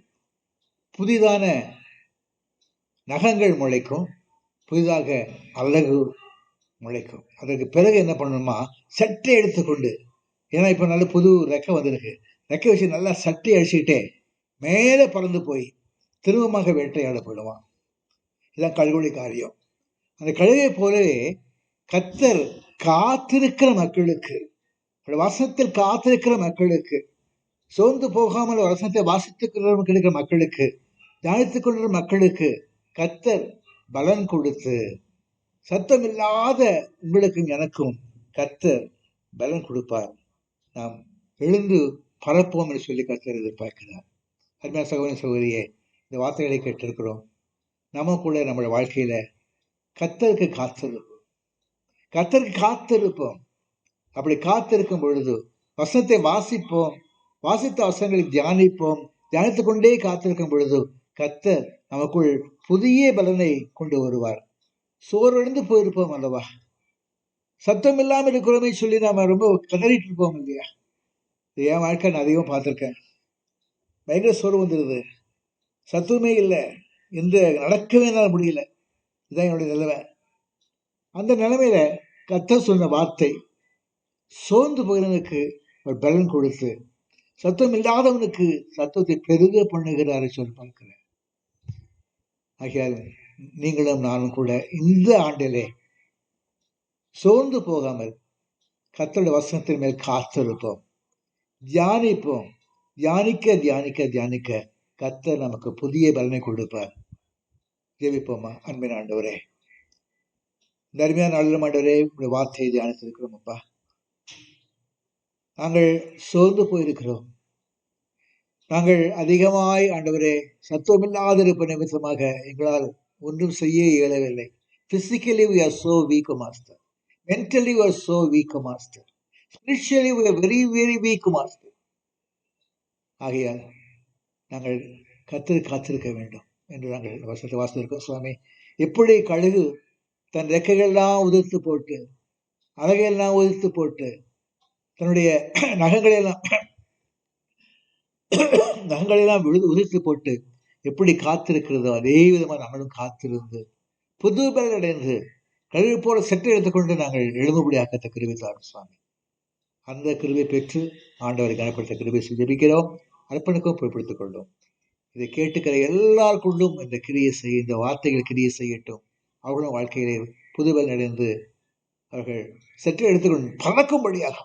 S3: புதிதான நகங்கள் முளைக்கும், புதிதாக அழகு முளைக்கும். அதற்கு பிறகு என்ன பண்ணணுமா, சட்டை எடுத்துக்கொண்டு, ஏன்னா இப்ப நல்ல புது ரெக்கை வந்திருக்கு, ரெக்கை வச்சு நல்லா சட்டை அடிச்சுக்கிட்டே மேலே பறந்து போய் திரும்பமாக வேட்டையாட போயிடுவான். இதான் கழுகுடைய காரியம். அந்த கழுகை போலவே கர்த்தர் காத்திருக்கிற மக்களுக்கு, வசனத்தில் காத்திருக்கிற மக்களுக்கு, சோர்ந்து போகாமல் வசனத்தை வாசித்துக்கிற மக்களுக்கு, தியானித்துக் கொள்கிற மக்களுக்கு கர்த்தர் பலன் கொடுத்து, சத்தம் இல்லாத உங்களுக்கும் எனக்கும் கர்த்தர் பலன் கொடுப்பார். நாம் எழுந்து பரப்போம் என்று சொல்லி கர்த்தர் எதிர்பார்க்கிறார். அருமையான சகோதரி சகோதரியே, இந்த வார்த்தைகளை கேட்டிருக்கிறோம். நம்ம கூட நம்மளுடைய வாழ்க்கையில கர்த்தருக்கு காத்திருப்போம். அப்படி காத்திருக்கும் பொழுது வசனத்தை வாசிப்போம், வாசித்த வசனங்களை தியானிப்போம், தியானித்துக் கொண்டே காத்திருக்கும் பொழுது கர்த்தர் நமக்குள் புதிய பலனை கொண்டு வருவார். சோர்வடைந்து போயிருப்போம் அல்லவா, சத்தம் இல்லாமல் இருக்கிறோமே சொல்லி நாம ரொம்ப கதறிட்டு இருப்போம் இல்லையா. என் வாழ்க்கை நான் அதிகமாக பார்த்துருக்கேன். பயங்கர சோர்வு வந்துடுது, சத்துவமே இல்லை, எந்த நடக்கவே என்னால் முடியல. இதுதான் என்னுடைய நிலைமை. அந்த நிலைமையில கர்த்தர் சொன்ன வார்த்தை சோர்ந்து போகிறவனுக்கு ஒரு பலன் கொடுத்து, சத்தம் இல்லாதவனுக்கு சத்தத்தை பெருக பண்ணுகிறாரு சொல்லி பார்க்கிறேன். ஆகையால் நீங்களும் நானும் கூட இந்த ஆண்டிலே சோர்ந்து போகாமல் கர்த்தருடைய வசனத்தின் மேல் காத்திருப்போம், தியானிப்போம். தியானிக்க தியானிக்க தியானிக்க கர்த்தர் நமக்கு புதிய பலனை கொடுப்பார். ஜெபிப்போமா. அன்பின் ஆண்டவரே, இந்த அருமையான நாளிலும் ஆண்டவரே உடைய வார்த்தையை தியானித்திருக்கிறோம் அப்பா. நாங்கள் சோர்ந்து போயிருக்கிறோம். நாங்கள் அதிகமாய் ஆண்டவரே சத்துவமில்லாத இருப்ப நிமித்தமாக எங்களால் ஒன்றும் செய்ய இயலவில்லை. Physically we are so weak, Master. Mentally we are so weak, Master. Spiritually we are very, very weak, Master. ஆகையால் நாங்கள் காத்திருக்க வேண்டும் என்று நாங்கள் வசனத்தை வாசித்திருக்கோம் சுவாமி. எப்படி கழுகு தன் ரெக்கைகள்லாம் உதிர்த்து போட்டு, அழகையெல்லாம் உதிர்த்து போட்டு, தன்னுடைய நகங்களெல்லாம் உதிர்த்து போட்டு எப்படி காத்திருக்கிறதோ அதே விதமாக நாங்களும் காத்திருந்து புது பலன் அடைந்து கழுகு போல சட்டை எடுத்துக்கொண்டு நாங்கள் எழுதுபடியாக்கத்த கிருபை தாரும் சுவாமி. அந்த கிருபை பெற்று ஆண்டவரை கனப்படுத்த கிருபை ஜெபிக்கிறோம், அர்ப்பணிக்கும் பொறுப்படுத்திக் கொள்ளும். இதை கேட்டுக்கிற எல்லாருக்குள்ளும் இந்த கிரியை செய்ய, இந்த வார்த்தைகள் கிரியை செய்யட்டும். அவர்களும் வாழ்க்கையிலே புதுபலன் அடைந்து அவர்கள் சட்டை எடுத்துக்கொண்டு பறக்கும்படியாக,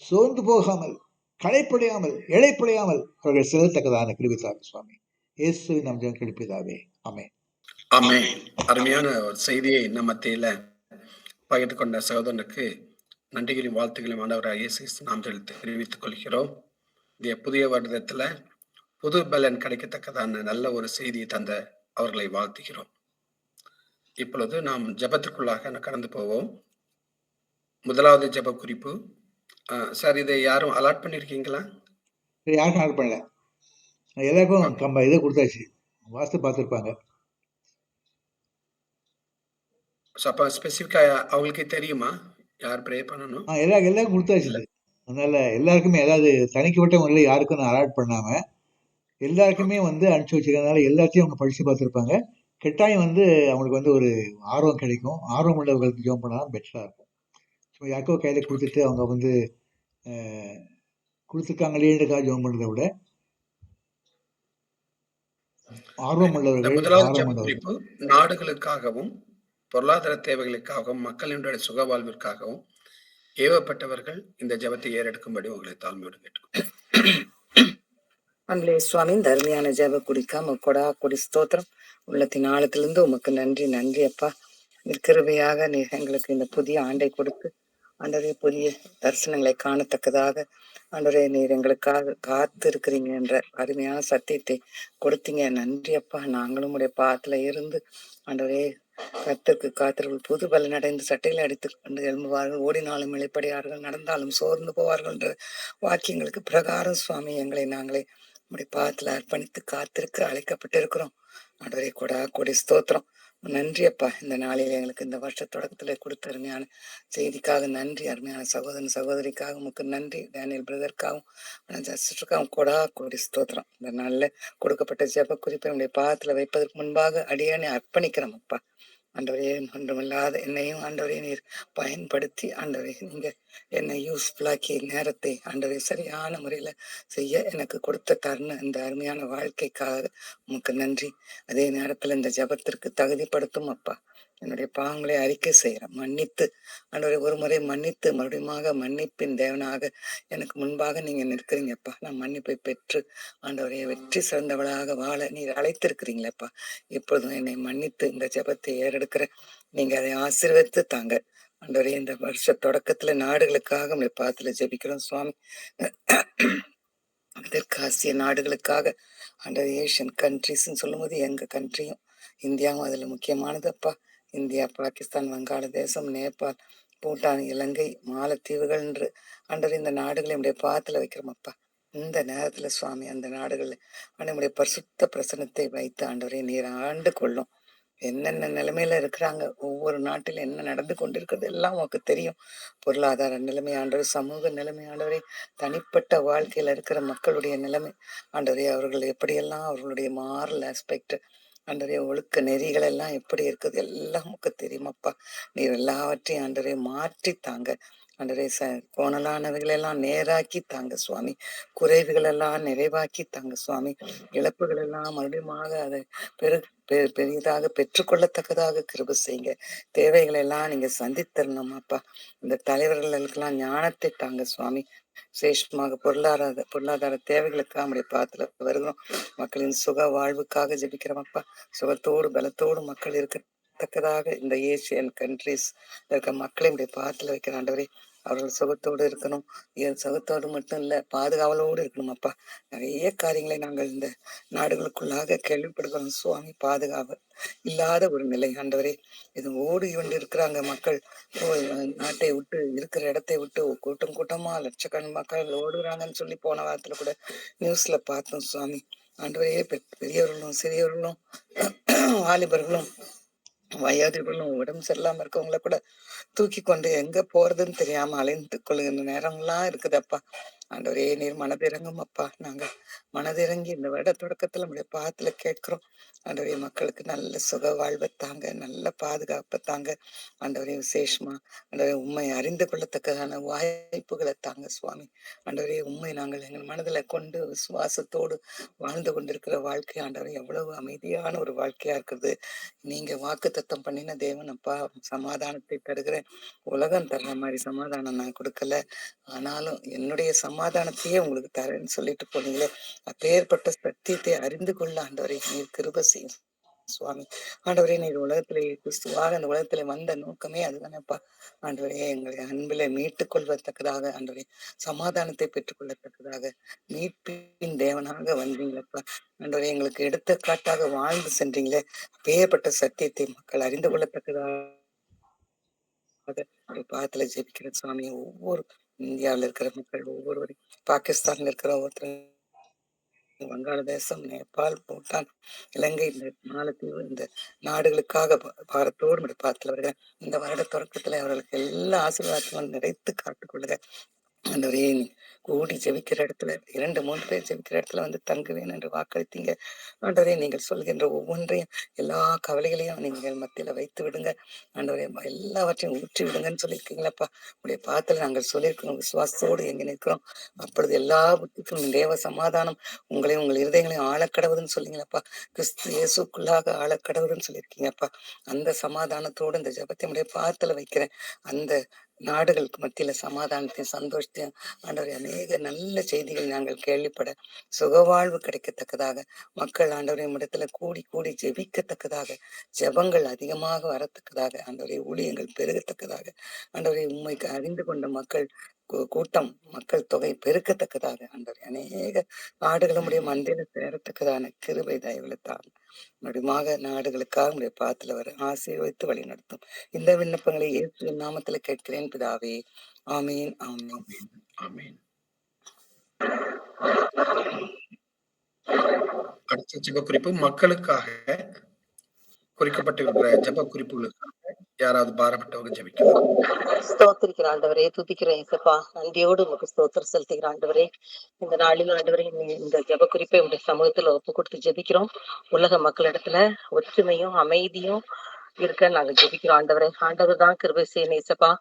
S3: சோர்ந்து போகாமல், களைப்படையாமல், இழைப்படையாமல் அவர்கள் செல்லத்தக்கதான கிருபை தாரும் சுவாமி. இயேசுவின் நாம் ஜெபம் கேட்பிதாவே. ஆமென்.
S1: ஆமென். அருமையான ஒரு செய்தியை நம்ம மத்தியில பகிர்ந்து கொண்ட சகோதரனுக்கு நன்றிகளையும் வாழ்த்துக்களையும் ஆண்டவராகிய இயேசு கிறிஸ்து நாமத்தில் தெரிவித்துக் கொள்கிறோம். இந்த புதிய வருடத்துல புது பலன் கிடைக்கத்தக்கதான நல்ல ஒரு செய்தியை தந்த அவர்களை வாழ்த்துகிறோம். இப்பொழுது நாம் ஜெபத்திற்குள்ளாக கடந்து போவோம். முதலாவது ஜெப குறிப்பு. சார், இதை யாரும் அலாட் பண்ணிருக்கீங்களா?
S3: யாருக்கும் அலாட் பண்ணல, எல்லாருக்கும் இதை கொடுத்தாச்சு, வாஸ்து பார்த்துருப்பாங்க.
S1: அப்ப ஸ்பெசிஃபிக்கா அவங்களுக்கே தெரியுமா யார் ப்ரே பண்ணணும்?
S3: எல்லாருக்கும் கொடுத்தாச்சு. அதனால எல்லாருக்குமே, அதாவது தனிக்கப்பட்ட முறையில் யாருக்கும் நான் அலாட் பண்ணாம எல்லாருக்குமே அனுப்பிச்சு வச்சிருக்கனால எல்லாத்தையும் அவங்க படிச்சு பார்த்துருப்பாங்க. கட்டாயம் அவங்களுக்கு ஒரு ஆர்வம் கிடைக்கும். ஆர்வம் உள்ளவர்களுக்கு ஜோம் பண்ணாலும் பெட்டரா இருக்கும். ஸோ யாருக்கோ கையில கொடுத்துட்டு அவங்க கொடுத்துருக்காங்களேன்றக்காக ஜோம் பண்றதை விட ஆர்வம் உள்ளவர்கள்.
S1: முதலாவது ஜெப குறிப்பு, நாடுகளுக்காகவும் பொருளாதார தேவைகளுக்காகவும் மக்களினுடைய சுக வாழ்விற்காகவும் ஏவப்பட்டவர்கள் இந்த ஜெபத்தை ஏறெடுக்கும்படி உங்களை தாழ்மையோடு கேட்டுக்கொள்கிறேன்.
S4: அன்பே சுவாமி, இந்த அருமையான ஜெப குறிக்காம கொடா கொடி ஸ்தோத்திரம். உள்ளத்தின் ஆழத்திலிருந்து உமக்கு நன்றி, நன்றி அப்பா. நீர் கிருபையாக நீர் எங்களுக்கு இந்த புதிய ஆண்டை கொடுத்து ஆண்டவரே புதிய தரிசனங்களை காணத்தக்கதாக ஆண்டவரே நீர் எங்களுக்காக காத்து இருக்கிறீங்க என்ற அருமையான சத்தியத்தை கொடுத்தீங்க. நன்றி அப்பா. நாங்களும் உடைய பாத்துல இருந்து ஆண்டவரே கர்த்தருக்கு காத்திரர்கள் புது பலன் அடைந்து சட்டையில் அடித்துக் கொண்டு எழும்புவார்கள், ஓடினாலும் இளைப்படையார்கள், நடந்தாலும் சோர்ந்து போவார்கள் என்ற வாக்கியங்களுக்கு பிரகாரம் சுவாமி எங்களை நாங்களே உடைய பாதத்துல அர்ப்பணித்து காத்திருக்க அழைக்கப்பட்டிருக்கிறோம். ஆண்டவரே கொடா கொடி ஸ்தோத்திரம். நன்றி அப்பா. இந்த நாளில் எங்களுக்கு இந்த வருஷ தொடக்கத்துல கொடுத்த அருமையான செய்திக்காக நன்றி. அருமையான சகோதரன் சகோதரிக்காக உமக்கு நன்றி. டேனியல் பிரதருக்காகவும் ஜஸ்டருக்காகவும் கொடா கொடி ஸ்தோத்திரம். இந்த நாள்ல கொடுக்கப்பட்ட ஜெப குறிப்பை நம்முடைய பாதத்துல வைப்பதற்கு முன்பாக அடியானே அர்ப்பணிக்கிறோம் அப்பா. ஆண்டவரே ஒன்றுமில்லாத என்னையும் ஆண்டவரே நீர் பயன்படுத்தி ஆண்டவரே நீங்க என்னை யூஸ்ஃபுல்லாக்கி நேரத்தை ஆண்டவரே சரியான முறையில செய்ய எனக்கு கொடுத்த தருணம் இந்த அருமையான வாழ்க்கைக்காக உமக்கு நன்றி. அதே நேரத்துல இந்த ஜெபத்திற்கு தகுதிப்படுத்தும் அப்பா. என்னுடைய பாவங்களை அறிக்கை செய்யறேன், மன்னித்து ஆண்டவரே ஒரு முறை மன்னித்து மறுபடியும் மன்னிப்பின் தேவனாக எனக்கு முன்பாக நீங்க நிற்கிறீங்கப்பா. நான் மன்னிப்பை பெற்று ஆண்டவரே வெற்றி சிறந்தவளாக வாழ நீர் அழைத்திருக்கிறீங்களேப்பா. இப்பொழுதும் என்னை மன்னித்து இந்த ஜெபத்தை ஏறெடுக்கிற நீங்க அதை ஆசீர்வதித்து தாங்க ஆண்டவரே. இந்த வருஷ தொடக்கத்துல நாடுகளுக்காக உங்களை பாத்துல ஜெபிக்கிறோம் சுவாமி. தெற்காசிய நாடுகளுக்காக ஆண்டவர் ஏஷியன் கண்ட்ரிஸ்ன்னு சொல்லும்போது எங்க கண்ட்ரியும் இந்தியாவும் அதுல முக்கியமானது அப்பா. இந்தியா, பாகிஸ்தான், வங்காளதேசம், நேபாள், பூட்டான், இலங்கை, மாலத்தீவுகள் என்று ஆண்டவர் இந்த நாடுகளை நம்முடைய பாதத்துல வைக்கிறோம் அப்பா. இந்த நேரத்துல சுவாமி அந்த நாடுகள்ல நம்முடைய பரிசுத்த பிரசனத்தை வைத்து ஆண்டவரை நீர் ஆண்டு கொள்ளும். என்னென்ன நிலைமையில இருக்கிறாங்க, ஒவ்வொரு நாட்டில் என்ன நடந்து கொண்டிருக்கிறது எல்லாம் உனக்கு தெரியும். பொருளாதார நிலைமை ஆண்டவர், சமூக நிலைமை ஆண்டவரே, தனிப்பட்ட வாழ்க்கையில இருக்கிற மக்களுடைய நிலைமை ஆண்டவரே, அவர்கள் எப்படியெல்லாம் அவர்களுடைய மாரல் ஆஸ்பெக்ட் ஆண்டவரே, ஒழுக்க நெறிகள் எல்லாம் எப்படி இருக்குது எல்லாம் உனக்கு தெரியுமப்பா. நீர் எல்லாவற்றையும் ஆண்டவரே மாற்றி தாங்க ஆண்டவரே. கோணலானவைகள் எல்லாம் நேராக்கி தாங்க சுவாமி. குறைவுகள் எல்லாம் நிறைவாக்கி தாங்க சுவாமி. இழப்புகள் எல்லாம் மறுபடியும் அதை பெரு பெரிதாக பெற்றுக்கொள்ளத்தக்கதாக கிருபை செய்யுங்க. தேவைகளை எல்லாம் நீங்க சந்தித்தரணும் அப்பா. இந்த தலைவர்களுக்கெல்லாம் ஞானத்தை தாங்க சுவாமி. விசேஷமாக பொருளாதார தேவைகளுக்காக நம்முடைய பாத்துல வருகிறோம். மக்களின் சுக வாழ்வுக்காக ஜெபிக்கிறோம் அப்பா. சுகத்தோடு பலத்தோடு மக்கள் இருக்கத்தக்கதாக இந்த ஏசியன் கண்ட்ரிஸ் இருக்க மக்களை நம்முடைய பாத்துல வைக்கிற ஆண்டவரே, அவர்கள் சுகத்தோடு இருக்கணும். சுகத்தோடு மட்டும் இல்ல, பாதுகாவலோடு இருக்கணும் அப்பா. நிறைய காரியங்களை நாங்கள் இந்த நாடுகளுக்குள்ளாக கேள்விப்படுகிறோம் சுவாமி. பாதுகாப்பு இல்லாத ஒரு நிலை ஆண்டவரே. இது ஓடி கொண்டு இருக்கிறாங்க மக்கள். நாட்டை விட்டு இருக்கிற இடத்தை விட்டு கூட்டம் கூட்டமா லட்சக்கணக்கான மக்கள் ஓடுறாங்கன்னு சொல்லி போன வாரத்துல கூட நியூஸ்ல பார்த்தோம் சுவாமி. ஆண்டவரே, பெரியவர்களும் சிறியவர்களும் வாலிபர்களும் வயோதிபர்களும் உடம்பு சரியில்லாம இருக்கவங்கள கூட தூக்கி கொண்டு எங்க போறதுன்னு தெரியாம அலைந்து கொள்ளுகின்ற நேரம்லாம் இருக்குதப்பா. ஆண்டவரே நீர் மனதிறங்கும் அப்பா. நாங்க மனதிறங்கி இந்த வருட தொடக்கத்துல நம்முடைய பாதத்துல கேட்கிறோம் ஆண்டவரே. மக்களுக்கு நல்ல சுக வாழ்வை தாங்க, நல்ல பாதுகாப்பை தாங்க ஆண்டவரே. விசேஷமா ஆண்டவரே உண்மை அறிந்து கொள்ளத்தக்கதான வாய்ப்புகளை தாங்க சுவாமி. ஆண்டவரே உண்மை நாங்கள் எங்கள் மனதுல கொண்டு விசுவாசத்தோடு வாழ்ந்து கொண்டிருக்கிற வாழ்க்கை ஆண்டவரே எவ்வளவு அமைதியான ஒரு வாழ்க்கையா இருக்குது. நீங்க வாக்குத்தத்தம் பண்ணின தேவன் அப்பா. சமாதானத்தை தருகிறேன், உலகம் தர்ற மாதிரி சமாதானம் நான் கொடுக்கல, ஆனாலும் என்னுடைய சமாதானத்தையே உங்களுக்கு தரேன்னு சொல்லிட்டு போனீங்களே. அப்பேற்பட்ட சத்தியத்தை அறிந்து கொள்ள ஆண்டவரே நீர் கிருபை செய்யும் சுவாமி. ஆண்டவரே நீர் உலகத்திலே கிறிஸ்துவாக அந்த உலகத்திலே வந்த நோக்கமே அதுதானேப்பா. ஆண்டவரே எங்களை அன்பில மீட்டுக் கொள்வதற்கதாக ஆண்டவரே, சமாதானத்தை பெற்றுக் கொள்ளத்தக்கதாக மீட்பின் தேவனாக வந்தீங்களப்பா. ஆண்டவரே எங்களுக்கு எடுத்துக்காட்டாக வாழ்ந்து சென்றீங்களே. அப்பேற்பட்ட சத்தியத்தை மக்கள் அறிந்து கொள்ளத்தக்கதாக பாதத்துல ஜெபிக்கிற சுவாமி. ஒவ்வொரு இந்தியாவில இருக்கிற மக்கள் ஒவ்வொருவரையும், பாகிஸ்தான்ல இருக்கிற ஒருத்தர், வங்காளதேசம், நேபாள், பூட்டான், இலங்கை, இந்த மாலத்தீவு, இந்த நாடுகளுக்காக பாரத்தோடு பாத்துல வருக. இந்த வருட தொடக்கத்துல அவர்களுக்கு எல்லா ஆசீர்வாதங்களும் நிறைத்து காத்துக்கொள்ளுக ஆண்டவரே. கூடி ஜெபிக்கிற இடத்துல 2-3 பேர் ஜெபிக்கிற இடத்துல வந்து தங்குவேன் என்று வாக்களித்தீங்க ஆண்டவரே. நீங்கள் சொல்கின்ற ஒவ்வொன்றையும் எல்லா கவலைகளையும் நீங்கள் மத்தியில வைத்து விடுங்க ஆண்டவரே. எல்லாவற்றையும் ஊற்றி விடுங்கன்னு சொல்லியிருக்கீங்களப்பா. உடைய பாத்துல நாங்கள் சொல்லியிருக்கிறோம், விசுவாசத்தோடு எங்க நிற்கிறோம். அப்பொழுது எல்லா புத்திக்கும் தேவ சமாதானம் உங்களையும் உங்கள் இருதயங்களையும் ஆழக்கடவுதுன்னு சொன்னீங்களப்பா. கிறிஸ்து இயேசுக்குள்ளாக ஆழக்கடவுதுன்னு சொல்லியிருக்கீங்கப்பா. அந்த சமாதானத்தோடு இந்த ஜெபத்தை உடைய பாத்துல வைக்கிறேன். அந்த நாடுகளுக்கு மத்தியில சமாதானத்தையும் சந்தோஷத்தையும் ஆண்டவரே அநேக நல்ல செய்திகள் நாங்கள் கேள்விப்பட சுகவாழ்வு கிடைக்கத்தக்கதாக மக்கள் ஆண்டவரே இடத்துல கூடி கூடி ஜெபிக்கத்தக்கதாக ஜெபங்கள் அதிகமாக வரத்தக்கதாக ஆண்டவரே ஊழியங்கள் பெருகத்தக்கதாக ஆண்டவரே உண்மைக்கு அறிந்து கொண்ட மக்கள் கூட்டம் மக்கள் தொகை பெருக்கத்தக்கதாக ஆண்டவரே அநேக நாடுகளுடைய மந்தையில சேரத்தக்கதான கிருபை தயவுலத்தான் மறுமாக நாடுகளுக்காக உடைய பாத்துல வர ஆசீர்வதித்து வழி நடத்தும். இந்த விண்ணப்பங்களை இயேசுவின் நாமத்துல கேட்கிறேன் பிதாவே. ஆமீன் ஆமீன்.
S1: ஆமென். அடுத்த ஜெப குறிப்பு மக்களுக்காக குறிக்கப்பட்டிருக்கிற ஜெப குறிப்புகளுக்காக யாராவது பாரப்பட்டவங்க ஜெபிக்கலாம்.
S5: ஸ்தோத்திரிக்கிற ஆண்டவரே, துதிக்கிற இயேசப்பா, நன்றியோடு உமக்கு ஸ்தோத்திரம் செலுத்துகிற ஆண்டவரே. இந்த நாளில் ஆண்டவரே, இந்த ஜெப குறிப்பை உடைய சமூகத்துல ஒப்பு கொடுத்து ஜெபிக்கிறோம். உலக மக்களிடத்துல ஒற்றுமையும் அமைதியும் இருக்க நாங்க ஜெபிக்கிறோம் ஆண்டவரே. ஆண்டவர் தான் கிருபை செய்யணும் இயேசப்பா.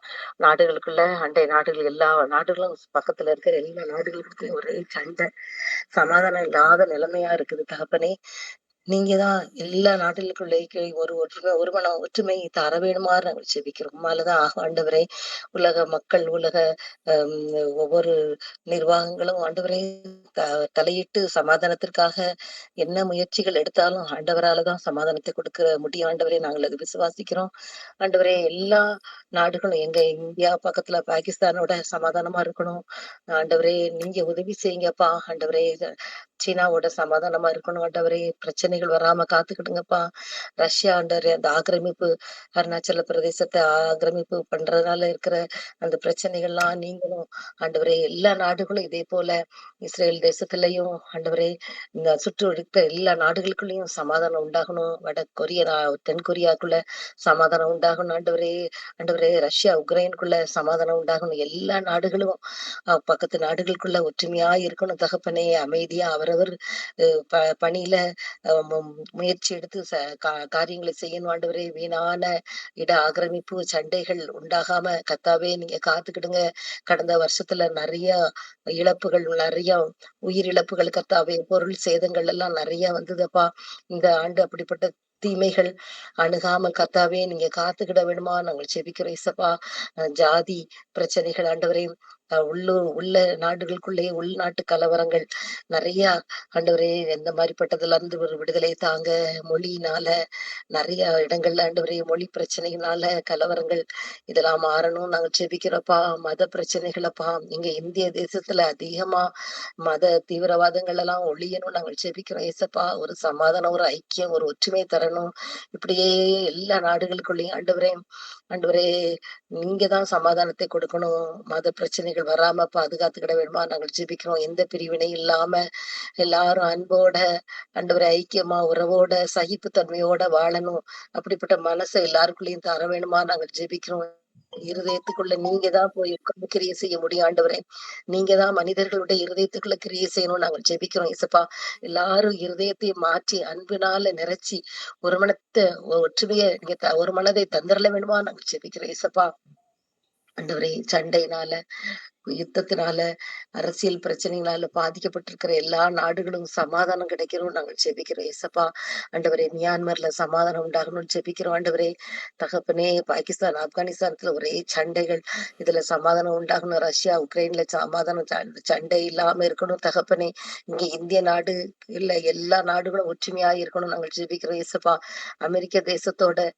S5: நாடுகளுக்குள்ள அண்டை நாடுகள் எல்லா நாடுகளும் பக்கத்துல இருக்கிற எல்லா நாடுகளுக்கும் ஒரே சண்டை, சமாதானம் இல்லாத நிலைமையா இருக்குது தகப்பனே. நீங்க தான் எல்லா நாட்டிலுக்குள்ளே ஒரு ஒற்றுமை ஒற்றுமை தர வேணுமாறு நாங்கள் ஜெபிக்கிறோம். உம்மாலதான் ஆண்டவரே, உலக மக்கள் ஹம், ஒவ்வொரு நிர்வாகங்களும் ஆண்டவரே தலையிட்டு சமாதானத்திற்காக என்ன முயற்சிகள் எடுத்தாலும் ஆண்டவராலதான் சமாதானத்தை கொடுக்க முடியும் ஆண்டவரே. நாங்கள் அது விசுவாசிக்கிறோம் ஆண்டவரே. எல்லா நாடுகளும் எங்க இந்தியா பக்கத்துல பாகிஸ்தானோட சமாதானமா இருக்கணும் ஆண்டவரே. நீங்க உதவி செய்யுங்கப்பா ஆண்டவரே. சீனாவோட சமாதானமா இருக்கணும் ஆண்டவரே. பிரச்சனைகள் வராம காத்துக்கிடுங்கப்பா. ரஷ்யா ஆண்டவரே, அந்த ஆக்கிரமிப்பு அருணாச்சல பிரதேசத்தை ஆக்கிரமிப்பு பண்றதுனால இருக்கிற அந்த பிரச்சனைகள்லாம் நீங்களும் ஆண்டவரே. எல்லா நாடுகளும் இதே போல இஸ்ரேல் தேசத்திலையும் ஆண்டவரே, இந்த சுற்று இருக்கிற எல்லா நாடுகளுக்குள்ளயும் சமாதானம் உண்டாகணும். தென் கொரியாக்குள்ள சமாதானம் உண்டாகணும் ஆண்டவரே. ஆண்டவரே, ரஷ்யா உக்ரைனுக்குள்ள சமாதானம் உண்டாகணும். எல்லா நாடுகளும் பக்கத்து நாடுகளுக்குள்ள ஒற்றுமையா இருக்கணும் தகப்பனே. அமைதியா அவரவர் பணியில முயற்சி எடுத்து காரியங்களை செய்யணும் ஆண்டவரே. வீணான இட ஆக்கிரமிப்பு சண்டைகள் உண்டாகாம கத்தாவே நீங்க காத்துக்கிடுங்க. கடந்த வருஷத்துல நிறைய இழப்புகள், நிறைய உயிரிழப்புகள் கத்தாவே, பொருள் சேதங்கள் எல்லாம் நிறைய வந்ததுப்பா. இந்த ஆண்டு அப்படிப்பட்ட தீமைகள் அணுகாம கத்தாவே நீங்க காத்துக்கிட வேணுமா நாங்கள் செபிக்கிறோம் இசப்பா. ஜாதி பிரச்சனைகள் ஆண்டவரே, உள்ள நாடுகளுக்குள்ளே உள்நாட்டு கலவரங்கள் நிறைய ஆண்டவரே, எந்த மாதிரிப்பட்டதுல இருந்து ஒரு விடுதலை தாங்க. மொழியினால நிறைய இடங்கள்ல ஆண்டவரே, மொழி பிரச்சனைகளால கலவரங்கள் இதெல்லாம் மாறணும் நாங்க ஜெபிக்கிறோம்ப்பா. மத பிரச்சனைகளப்பா, இங்க இந்திய தேசத்துல அதிகமா மத தீவிரவாதங்கள் எல்லாம் ஒழியணும் நாங்கள் ஜெபிக்கிறோம் ஏசப்பா. ஒரு சமாதானம், ஒரு ஐக்கியம், ஒரு ஒற்றுமை தரணும். இப்படியே எல்லா நாடுகளுக்குள்ளேயும் ஆண்டவரே, ஆண்டவரே நீங்க தான் சமாதானத்தை கொடுக்கணும். மத பிரச்சனைகள் வராம பாதுகாத்துக்கிட வேணுமா நாங்கள் ஜெபிக்கிறோம். எந்த பிரிவினை இல்லாம எல்லாரும் அன்போட ஆண்டவரே, ஐக்கியமா உறவோட சகிப்புத்தன்மையோட வாழணும். அப்படிப்பட்ட மனசை எல்லாருக்குள்ளயும் தர வேணுமா நாங்கள் ஜெபிக்கிறோம். இருதயத்துக்குள்ள நீங்க தான் போய் உட்கார்ந்து கிரியை செய்ய முடியும் ஆண்டவரே. நீங்க தான் மனிதர்களுடைய இருதயத்துக்குள்ள கிரியை செய்யணும் நாங்கள் ஜெபிக்கிறோம் இசப்பா. எல்லாரும் இருதயத்தையும் மாற்றி அன்பினால நிறைச்சி ஒரு மனத்தை ஒற்றுமையை நீங்க ஒரு மனதை தந்திரல வேணுமா நாங்கள் ஜெபிக்கிறோம் இசப்பா. ஆண்டவரே, சண்டையினால, யுத்தத்தினால, அரசியல் பிரச்சனைகளால பாதிக்கப்பட்டிருக்கிற எல்லா நாடுகளும் சமாதானம் கிடைக்கணும் நாங்கள் ஜெபிக்கிறோம் ஏசப்பா. ஆண்டவரே, மியான்மர்ல சமாதானம் உண்டாகணும்னு ஜெபிக்கிறோம் ஆண்டவரே. தகப்பனே, பாகிஸ்தான் ஆப்கானிஸ்தானத்துல ஒரே சண்டைகள், இதுல சமாதானம் உண்டாகணும். ரஷ்யா உக்ரைன்ல சமாதானம் சண்டை இல்லாம இருக்கணும் தகப்பனே. இங்க இந்திய நாடு இல்ல எல்லா நாடுகளும் ஒற்றுமையா இருக்கணும் நாங்கள் ஜெபிக்கிறோம் ஏசப்பா. அமெரிக்க தேசத்தோட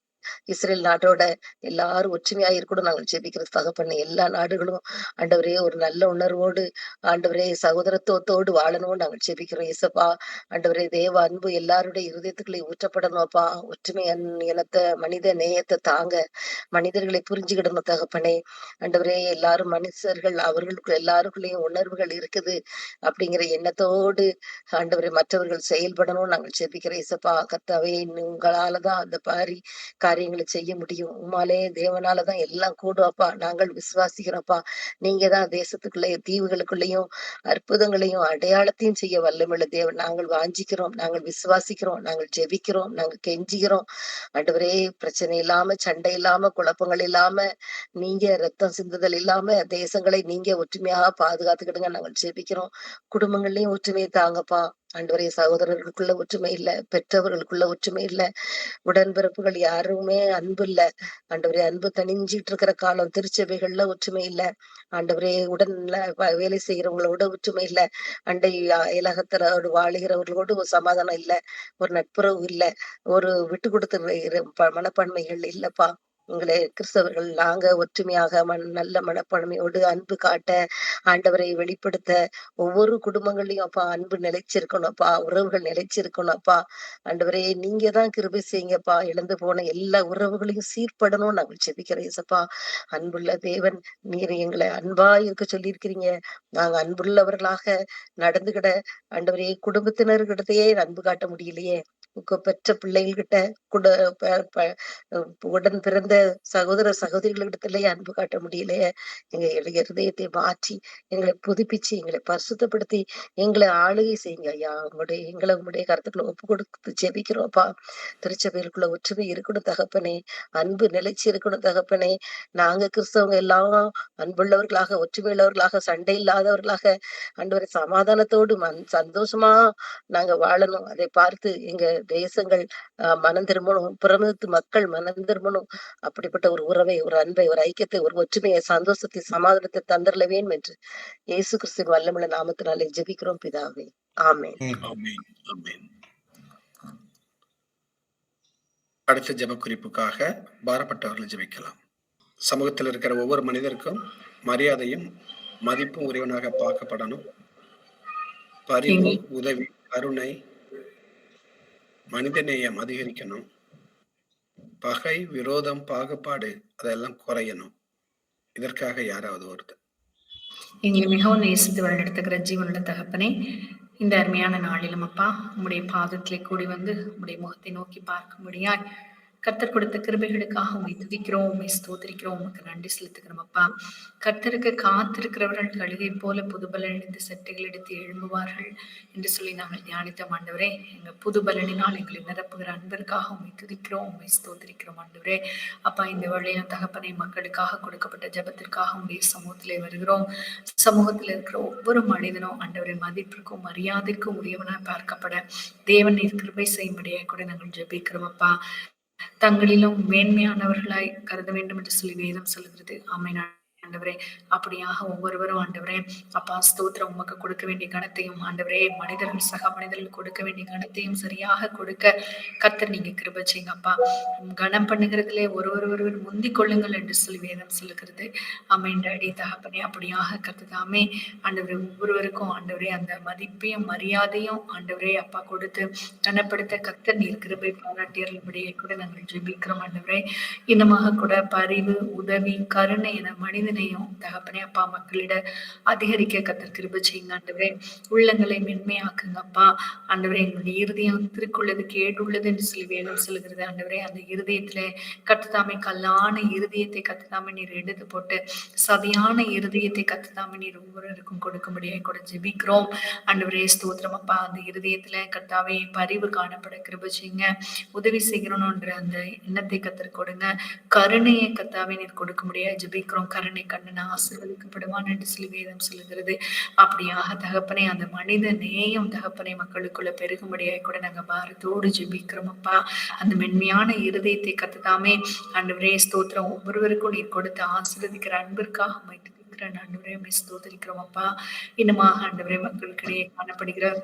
S5: இஸ்ரேல் நாட்டோட எல்லாரும் ஒற்றுமையா இருக்கணும் நாங்கள் ஜெபிக்கிறது தகப்பண்ணே. எல்லா நாடுகளும் ஆண்டவரே ஒரு நல்ல உணர்வோடு ஆண்டவரே சகோதரத்துவத்தோடு வாழணும் நாங்கள் ஜெபிக்கிறோம் இயேசப்பா. ஆண்டவரே, தேவ அன்பு எல்லாருடைய இருதயத்துக்குள்ளே ஊற்றப்படணும் அப்பா. ஒற்றுமை இனத்தை மனித நேயத்தை தாங்க மனிதர்களை புரிஞ்சுக்கிடணும் தகப்பனே. ஆண்டவரே, எல்லாரும் மனுஷர்கள், அவர்களுக்கு எல்லாருக்குள்ளேயும் உணர்வுகள் இருக்குது அப்படிங்கிற எண்ணத்தோடு ஆண்டவரே மற்றவர்கள் செயல்படணும் நாங்கள் ஜெபிக்கிறோம் இயேசப்பா. கர்த்தாவே, உங்களாலதான் அந்த பாரி காரியங்களை செய்ய முடியும். உம்மாலே தேவனாலதான் எல்லாம் கூடுவாப்பா. நாங்கள் விசுவாசிக்கிறோம்ப்பா. நீங்க தான் தேசத்துக்குள்ளே தீவுகளுக்குள்ளேயும் அற்புதங்களையும் அடையாளத்தையும் செய்ய வல்லமுள்ள தேவன். நாங்கள் வாஞ்சிக்கிறோம், நாங்கள் விசுவாசிக்கிறோம், நாங்கள் ஜெபிக்கிறோம், நாங்கள் கெஞ்சுகிறோம். ஆண்டவரே, பிரச்சனை இல்லாம, சண்டை இல்லாம, குழப்பங்கள் இல்லாம, நீங்க ரத்தம் சிந்துதல் இல்லாம தேசங்களை நீங்க ஒற்றுமையாக பாதுகாத்துக்கிடுங்க நாங்கள் ஜெபிக்கிறோம். குடும்பங்கள்லயும் ஒற்றுமையை தாங்கப்பா. ஆண்டவரே, சகோதரர்களுக்குள்ள ஒற்றுமை இல்ல, பெற்றவர்களுக்குள்ள ஒற்றுமை இல்ல, உடன்பிறப்புகள் யாருமே அன்பு இல்ல. ஆண்டவரே, அன்பு தணிஞ்சிட்டு இருக்கிற காலம். திருச்சபைகள்ல ஒற்றுமை இல்ல. ஆண்டவரே, உடன்ல வேலை செய்கிறவங்களோட ஒற்றுமை இல்ல. அண்டை இலகத்தரோடு வாழுகிறவர்களோடு ஒரு சமாதானம் இல்ல, ஒரு நட்புறவு இல்ல, ஒரு விட்டு கொடுத்து மனப்பான்மைகள் இல்லப்பா. எங்களை கிறிஸ்தவர்கள் நாங்க ஒற்றுமையாக நல்ல மனப்பான்மையோடு அன்பு காட்ட, ஆண்டவரை வெளிப்படுத்த, ஒவ்வொரு குடும்பங்கள்லயும் அப்பா அன்பு நிலைச்சிருக்கணும்ப்பா, உறவுகள் நிலைச்சிருக்கணும்ப்பா. ஆண்டவரே, நீங்க தான் கிருபை செய்யுங்கப்பா. இழந்து போன எல்லா உறவுகளையும் சீர்படணும்னு நாங்கள் ஜெபிக்கிறோம் ஏசப்பா. அன்புள்ள தேவன், நீர் எங்களை அன்பா இருக்க சொல்லியிருக்கிறீங்க. நாங்க அன்புள்ளவர்களாக நடந்துகிட, ஆண்டவரே, குடும்பத்தினர்கிட்டயே அன்பு காட்ட முடியலையே, பெற்ற பிள்ளைகள்கிட்ட, கூட உடன் பிறந்த சகோதர சகோதரிகளிடத்திலேயே அன்பு காட்ட முடியலையே. எங்க இருதயத்தை மாற்றி, எங்களை புதுப்பிச்சு, எங்களை பரிசுத்தப்படுத்தி, எங்களை ஆளுகை செய்யுங்க ஐயா. உங்களுடைய கருத்துக்களை ஒப்பு கொடுத்து ஜெபிக்கிறோம்ப்பா. திருச்சபைகளுக்குள்ள ஒற்றுமை இருக்கணும் தகப்பனே, அன்பு நிலைச்சு இருக்கணும் தகப்பனே. நாங்க கிறிஸ்தவங்க எல்லாம் அன்புள்ளவர்களாக, ஒற்றுமை உள்ளவர்களாக, சண்டை இல்லாதவர்களாக, ஆண்டவரே, சமாதானத்தோடு சந்தோஷமா நாங்க வாழணும். அதை பார்த்து எங்க தேசங்கள் மனம் திரும்பணும், புறமத்து மக்கள் மனம் திரும்பணும். அப்படிப்பட்ட ஒரு உறவை, ஒரு அன்பை, ஒரு ஐக்கியத்தை, ஒரு ஒற்றுமையை, சந்தோஷத்தை, சமாதானத்தை தந்தரல வேண்டும் என்று இயேசு கிறிஸ்துவின் வல்லமுள்ள நாமத்தினாலே ஜெபிக்கிறோம் பிதாவே. ஆமென்.
S1: ஆமென். ஆமென். அடுத்த ஜெப குறிப்புக்காக பாரப்பட்டவர்கள் ஜெபிக்கலாம். சமூகத்தில் இருக்கிற ஒவ்வொரு மனிதருக்கும் மரியாதையும் மதிப்பும் உரியவனாக பார்க்கப்படணும். பரிவு, உதவி, கருணை, மனிதநேயம் அதிகரிக்கணும். பகை, விரோதம், பாகுபாடு அதெல்லாம் குறையணும். இதற்காக யாராவது ஒருத்தர்.
S6: எங்களை மிகவும் நேசித்து வழிநடத்துகிற ஜீவனுள்ள தகப்பனே, இந்த அருமையான நாளிலும் அப்பா உம்முடைய பாதத்திலே கூடி வந்து உம்முடைய முகத்தை நோக்கி பார்க்கும்படியாய் கர்த்தர் கொடுத்த கிருபைகளுக்காக உண்மை துதிக்கிறோம், உண்மை ஸ்தோத்திரிக்கிறோம், உமக்கு நன்றி செலுத்துகிறோம் அப்பா. கர்த்தருக்கு காத்திருக்கிறவர்கள் கழுகை போல புதுபலன் எடுத்து சட்டைகள் எடுத்து எழும்புவார்கள் என்று சொல்லி நாங்கள் தியானித்தோம் ஆண்டவரே. எங்க புதுபலனினால் எங்களை நிரப்புகிற அன்பிற்காக உண்மை துதிக்கிறோம், உண்மை ஸ்தோத்திரிக்கிறோம் ஆண்டவரே. அப்பா, இந்த வேளையிலும் தகப்பனை மக்களுக்காக கொடுக்கப்பட்ட ஜெபத்திற்காக உடைய சமூகத்திலே வருகிறோம். சமூகத்தில் இருக்கிற ஒவ்வொரு மனிதனும் ஆண்டவரின் மதிப்பிற்கும் மரியாதைக்கும் உரியவனாய் பார்க்கப்பட தேவன் நீர் கிருபை செய்யும்படியாய் கூட நாங்கள் ஜெபிக்கிறோம் அப்பா. தங்களிலும் மேன்மையானவர்களாய் கருத வேண்டும் என்று சொல்லி வேதம் சொல்கிறது. ஆமென் ஆண்டவரே. அப்படியாக ஒவ்வொருவரும் ஆண்டவரே அப்பா ஸ்தோத்திரம், உமக்கு கொடுக்க வேண்டிய கணத்தையும் ஆண்டவரே மனிதர்கள் சக மனிதர்கள் கொடுக்க வேண்டிய கணத்தையும் சரியாக கொடுக்க கர்த்தர் நீங்க கிருபை செய்யுங்க அப்பா. கணம் பண்ணுகிறதுலே ஒருவர் முந்திக் கொள்ளுங்கள் என்று சொல்லி வேதம் சொல்லுகிறது. ஆமென் டாடி தகப்பனே. அப்படியாக கர்த்ததாமே ஆண்டவரே ஒவ்வொருவருக்கும் ஆண்டவரே அந்த மதிப்பையும் மரியாதையும் ஆண்டவரே அப்பா கொடுத்து கனப்படுத்த கர்த்தர் நீர் கிருபை பாராட்டியபடியே கூட நாங்கள் ஜெபிக்கிறோம் ஆண்டவரே. இன்னமாக கூட பரிவு, உதவி, கருணை என மனிதனையும் தகப்பனே அப்பா மக்களிட அதிகரிக்க கர்த்தர் கிருபை செய்யுங்க ஆண்டவரே. உள்ளங்களை மென்மையாக்குங்க அப்பா. ஆண்டவரே, எங்களுடைய இருதயம் திருக்குள்ளது கேடுள்ளது என்று சொல்லி வேதம் சொல்லுகிறது ஆண்டவரே. அந்த இருதயத்திலே கர்த்ததாமே கல்லான இருதயத்தை கர்த்ததாமே நீர் எடுத்து போட்டு சதியான இருதயத்தை கர்த்ததாமே நீர் ஒவ்வொருவருக்கும் கொடுக்கும்படியாக கூட ஜெபிக்கிறோம் ஆண்டவரே. ஸ்தோத்திரம் அப்பா. அந்த இருதயத்துல கர்த்தாவே பரிவு காணப்பட கிருபை செய்யுங்க. உதவி செய்கிறோன்ற அந்த எண்ணத்தை கர்த்தர் கொடுங்க. கருணையை கர்த்தாவே நீர் கொடுக்க முடியாது ஜெபிக்கிறோம். கருணை கண்ணன் ஆசீர்வதிக்கப்படுவான் என்று சொல்லி வேதம் சொல்லுகிறது. அப்படியாக தகப்பனே அந்த மனித நேயம் தகப்பனை மக்களுக்குள்ள பெருகும்படியாக கூட நாங்க பாரத்தோடு ஜெபிக்கிறோம் அப்பா. அந்த மென்மையான இருதயத்தை கர்த்ததாமே ஆண்டவரே ஸ்தோத்திரம் ஒவ்வொருவருக்கும் நீர் கொடுத்து ஆசீர்வதிக்கிற அன்பிற்காக ஆண்டவரே ஸ்தோத்திரிக்கிறோம் அப்பா. இன்னுமாக ஆண்டவரே மக்களுக்கிடையே காணப்படுகிற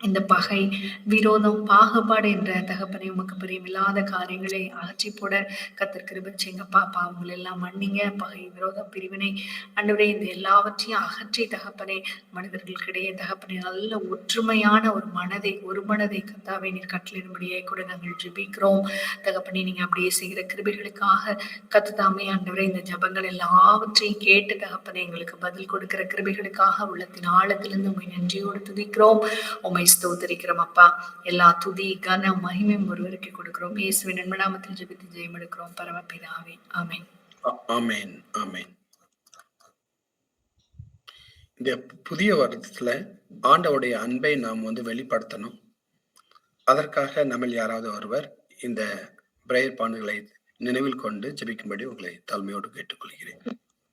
S6: இந்த பகை, விரோதம், பாகுபாடு என்ற தகப்பனை உமக்கு பிரியமில்லாத காரியங்களை அகற்றி போட கர்த்தர் கிருபை செய்யுங்கப்பா. பாவங்கள் எல்லாம் மன்னிங்க. பகை, விரோதம், பிரிவினை ஆண்டவரே இந்த எல்லாவற்றையும் அகற்றி தகப்பனே மனிதர்களுக்கிடையே தகப்பனே நல்ல ஒற்றுமையான ஒரு மனதை கர்த்தாவே நீர் கட்டளையிடும்படியே கூட நாங்கள் ஜெபிக்கிறோம் தகப்பனே. நீங்க அப்படியே செய்கிற கிருபைகளுக்காக கர்த்தாவே ஆண்டவரே இந்த ஜெபங்கள் எல்லாவற்றையும் கேட்டு தகப்பனே எங்களுக்கு பதில் கொடுக்கிற கிருபைகளுக்காக உள்ளத்தின் ஆழத்திலிருந்து உண்மை நன்றியோடு துதிக்கிறோம், உண்மை ஸ்தோத்திரிக்கிறோம் அப்பா. எல்லா துதி கன மகிமையும் ஒருவருக்கு கொடுக்கிறோம். இயேசுவின் நன்மநாமத்தில் ஜெபித்து ஜெயம் எடுக்கிறோம் பரமபிதாவே. ஆமென்.
S1: ஆமென். ஆமென். இந்த புதிய வருடத்துல ஆண்டவருடைய அன்பை நாம் வெளிப்படுத்தணும். அதற்காக நம்ம யாராவது ஒருவர் இந்த பிரேயர் பாண்டுகளை நினைவில் கொண்டு ஜெபிக்கும்படி உங்களை தாழ்மையோடு கேட்டுக்கொள்கிறேன்.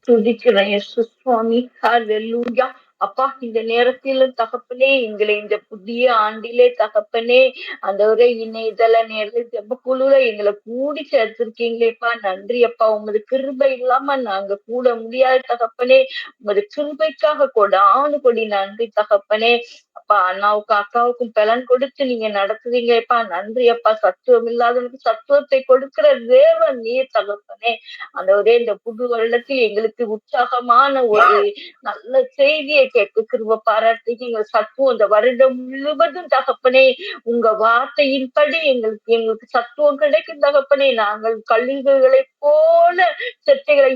S7: துதிக்கிறேன் இயேசு சுவாமி. ஹல்லேலூயா. அப்பா இந்த நேரத்திலும் தகப்பனே எங்களை இந்த புதிய ஆண்டிலே தகப்பனே ஆண்டவரே இணையதள நேரத்தில் ஜெபக்குழுல எங்களை கூடி சேர்த்திருக்கீங்களேப்பா, நன்றி அப்பா. உமது கிருபை இல்லாம நாங்க கூட முடியாத தகப்பனே. உமது கிருபைக்காக கொடானு கொடி நன்றி தகப்பனே. அப்பா அண்ணாவுக்கும் அக்காவுக்கும் பலன் கொடுத்து நீங்க நடத்துறீங்கப்பா, நன்றி அப்பா. சத்துவம் இல்லாதவனுக்கு சத்துவத்தை கொடுக்கிற தேவன் நீர் தகப்பனே. ஆண்டவரே இந்த புது வருடத்தில் எங்களுக்கு உற்சாகமான ஒரு நல்ல செய்தியை கேட்க கிருபை பாராட்டி எங்கள் சத்துவம் இந்த வருடம் முழுவதும் தகப்பனே உங்க வார்த்தையின்படி எங்களுக்கு எங்களுக்கு சத்துவம் கிடைக்கும் தகப்பனே. நாங்கள் கழுகுகளைப் போல செட்டைகளை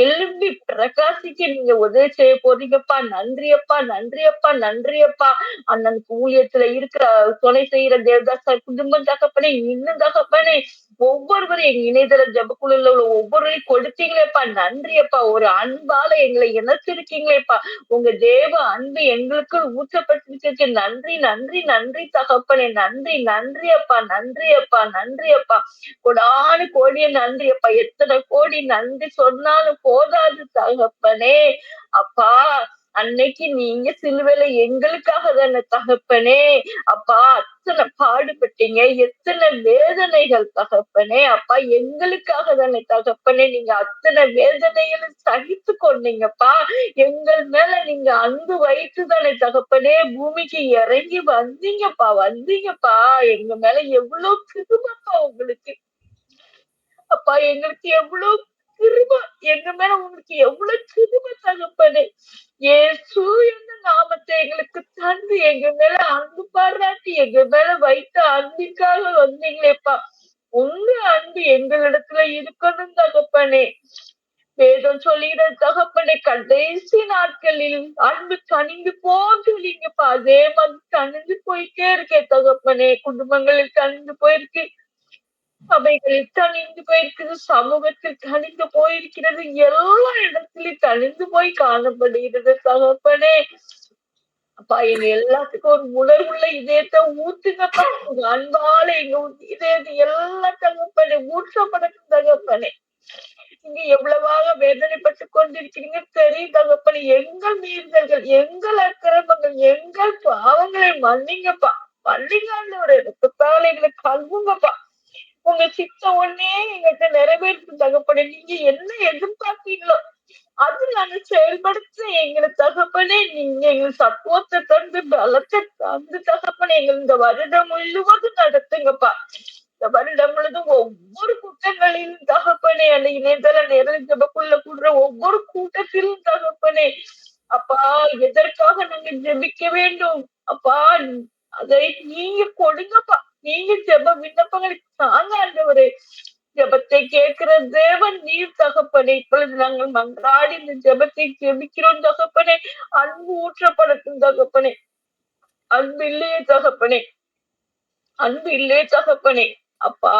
S7: எழும்பி பிரகாசிக்க நீங்க உதவி செய்ய போறீங்கப்பா, நன்றியப்பா, நன்றியப்பா, நன்றியப்பா. அண்ணனுக்கு ஊழியத்துல இருக்கிற துணை செய்யற தேவதாச குடும்பம் தகப்பனே, இன்னும் தகப்பனே ஒவ்வொருவரும் எங்க இணையதள ஜெபக்குழுல உள்ள ஒவ்வொருவரையும் கொடுத்தீங்களேப்பா, நன்றியப்பா. ஒரு அன்பால எங்களை இணைச்சிருக்கீங்களேப்பா, உங்க தேவ அன்பு எங்களுக்கு ஊற்றப்பட்டிருக்கு. நன்றி, நன்றி, நன்றி தகப்பனே. நன்றி, நன்றி அப்பா, நன்றி அப்பா, நன்றி அப்பா. கொடானு கோடிய நன்றி அப்பா. எத்தனை கோடி நன்றி சொன்னாலும் போதாது தகப்பனே. அப்பா அன்னைக்கு நீங்க சிலுவையில எங்களுக்காக தானே தகப்பனே. அப்பா அத்தனை பாடுபட்டீங்க, எத்தனை வேதனைகள் தகப்பனே. அப்பா எங்களுக்காக தானே தகப்பனே. நீங்க அத்தனை வேதனைகளும் சகித்து கொண்டீங்கப்பா. எங்கள் மேல நீங்க அன்பு வைத்து தானே தகப்பனே பூமிக்கு இறங்கி வந்தீங்கப்பா, வந்தீங்கப்பா. எங்க மேல எவ்வளவு கிருபைப்பா உங்களுக்கு. அப்பா எங்களுக்கு எவ்வளவு கிருபை, எங்க மேல உங்களுக்கு எவ்வளவு கிருபை தகப்பனே. இயேசு என்ற நாமத்தை எங்களுக்கு தந்து எங்க மேல அன்பு பாராட்டி எங்க மேல வைத்த அன்பிற்காக வந்தீங்களேப்பா. உங்க அன்பு எங்களிடத்துல இருக்கணும் தகப்பனே. வேதம் சொல்லுகிற தகப்பனே, கடைசி நாட்களில் அன்பு கனிந்து போகிறீங்கப்பா. அதே மாதிரி கனிந்து போயிட்டே இருக்கே தகப்பனே. குடும்பங்களில் கனிந்து போயிருக்கு, சபைகளில் கனிந்து போயிருக்குது, சமூகத்தில் கனிந்து போயிருக்கிறது, எல்லா இடத்திலும் கனிந்து போய் காணப்படுகிறது தகப்பனே. அப்பா எங்க எல்லாத்துக்கும் ஒரு உணர்வுள்ள இதயத்தை ஊத்துங்கப்பா. உங்க அன்பால எங்க இதயத்தை எல்லா தகப்பனே ஊற்றப்படட்டும் தகப்பனே. நீங்க எவ்வளவாக வேதனைப்பட்டு கொண்டிருக்கிறீங்க தெரியும் தகப்பனே. எங்கள் மீறுதல்கள், எங்கள் அக்கிரமங்கள், எங்கள் பாவங்களை மன்னிங்கப்பா, மன்னிங்க ஆண்டவரே. ரத்தத்தால எங்களை கழுவுங்கப்பா. உங்க சித்தம் ஒன்னே எங்கிட்ட நிறைவேற்றும் தகப்பனே. நீங்க என்ன எதிர்பார்ப்பீங்களோ அது நாங்க செயல்படுத்த எங்களை தகப்பனே. நீங்க எங்களுக்கு சத்துவத்தை தந்து பலத்தை தந்து தகப்பனே எங்கள் இந்த வருடம் முழுவதும் நடத்துங்கப்பா. இந்த வருடம் முழுதும் ஒவ்வொரு கூட்டங்களிலும் தகப்பனே, அந்த இணையதள நேரில் ஜெபக்குள்ள கூடுற ஒவ்வொரு கூட்டத்திலும் தகப்பனே. அப்பா எதற்காக நாங்க ஜெபிக்க வேண்டும் அப்பா, அதை நீங்க கொடுங்கப்பா. நீங்க ஜெப விண்ணப்பங்களை தாங்க ஆண்டவரே. ஜெபத்தை கேட்கிற தேவன் நீர் தகப்பனே. இப்பொழுது நாங்கள் மன்றாடி இந்த ஜெபத்தை ஜெபிக்கிறோம் தகப்பனே. அன்பு ஊற்றப்படட்டும் தகப்பனே. அன்பு இல்லையே தகப்பனே, அன்பு இல்லையே தகப்பனே. அப்பா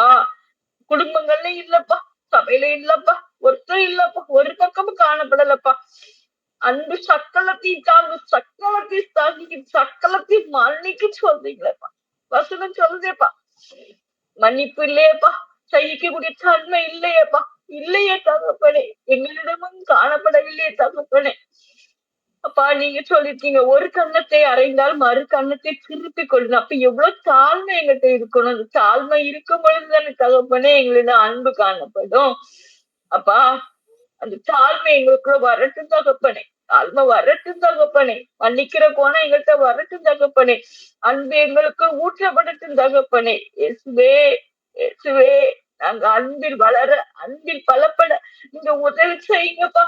S7: குடும்பங்கள்ல இல்லப்பா, சபையில இல்லப்பா, ஒருத்தர் இல்லப்பா, ஒரு பக்கமும் காணப்படலப்பா. அன்பு சக்கலத்தையும் தாங்கு, சக்கலத்தையும் தாங்கி, சக்கலத்தையும் மன்னிக்க சொல்றீங்களேப்பா. வசனம் சொல்றேப்பா. மன்னிப்பு இல்லையேப்பா, சகிக்கக்கூடிய தன்மை இல்லையேப்பா, இல்லையே தகப்பனே. எங்களிடமும் காணப்படவில்லையே தகப்பனே. அப்பா நீங்க சொல்லிருக்கீங்க, ஒரு கன்னத்தை அறைந்தால் மறு கன்னத்தை திருப்பி கொள்ளணும். அப்ப எவ்வளவு தாழ்மை எங்கிட்ட இருக்கணும். அந்த தாழ்மை இருக்கும் பொழுதுதானே தகப்பனே எங்களிடம் அன்பு காணப்படும். அப்பா அந்த தாழ்மை எங்களுக்குள்ள வரட்டும் தகப்பனே. தாழ்மை வரட்டும் தகப்பனே. மன்னிக்கிற கோணம் எங்கள்கிட்ட வரட்டும் தகப்பனே. அன்பு எங்களுக்கு ஊற்றப்படட்டும் தகப்பனே. இயேசுவே, இயேசுவே, நாங்க அன்பில் வளர, அன்பில் பலப்பட நீங்க உதவி செய்யுங்கப்பா.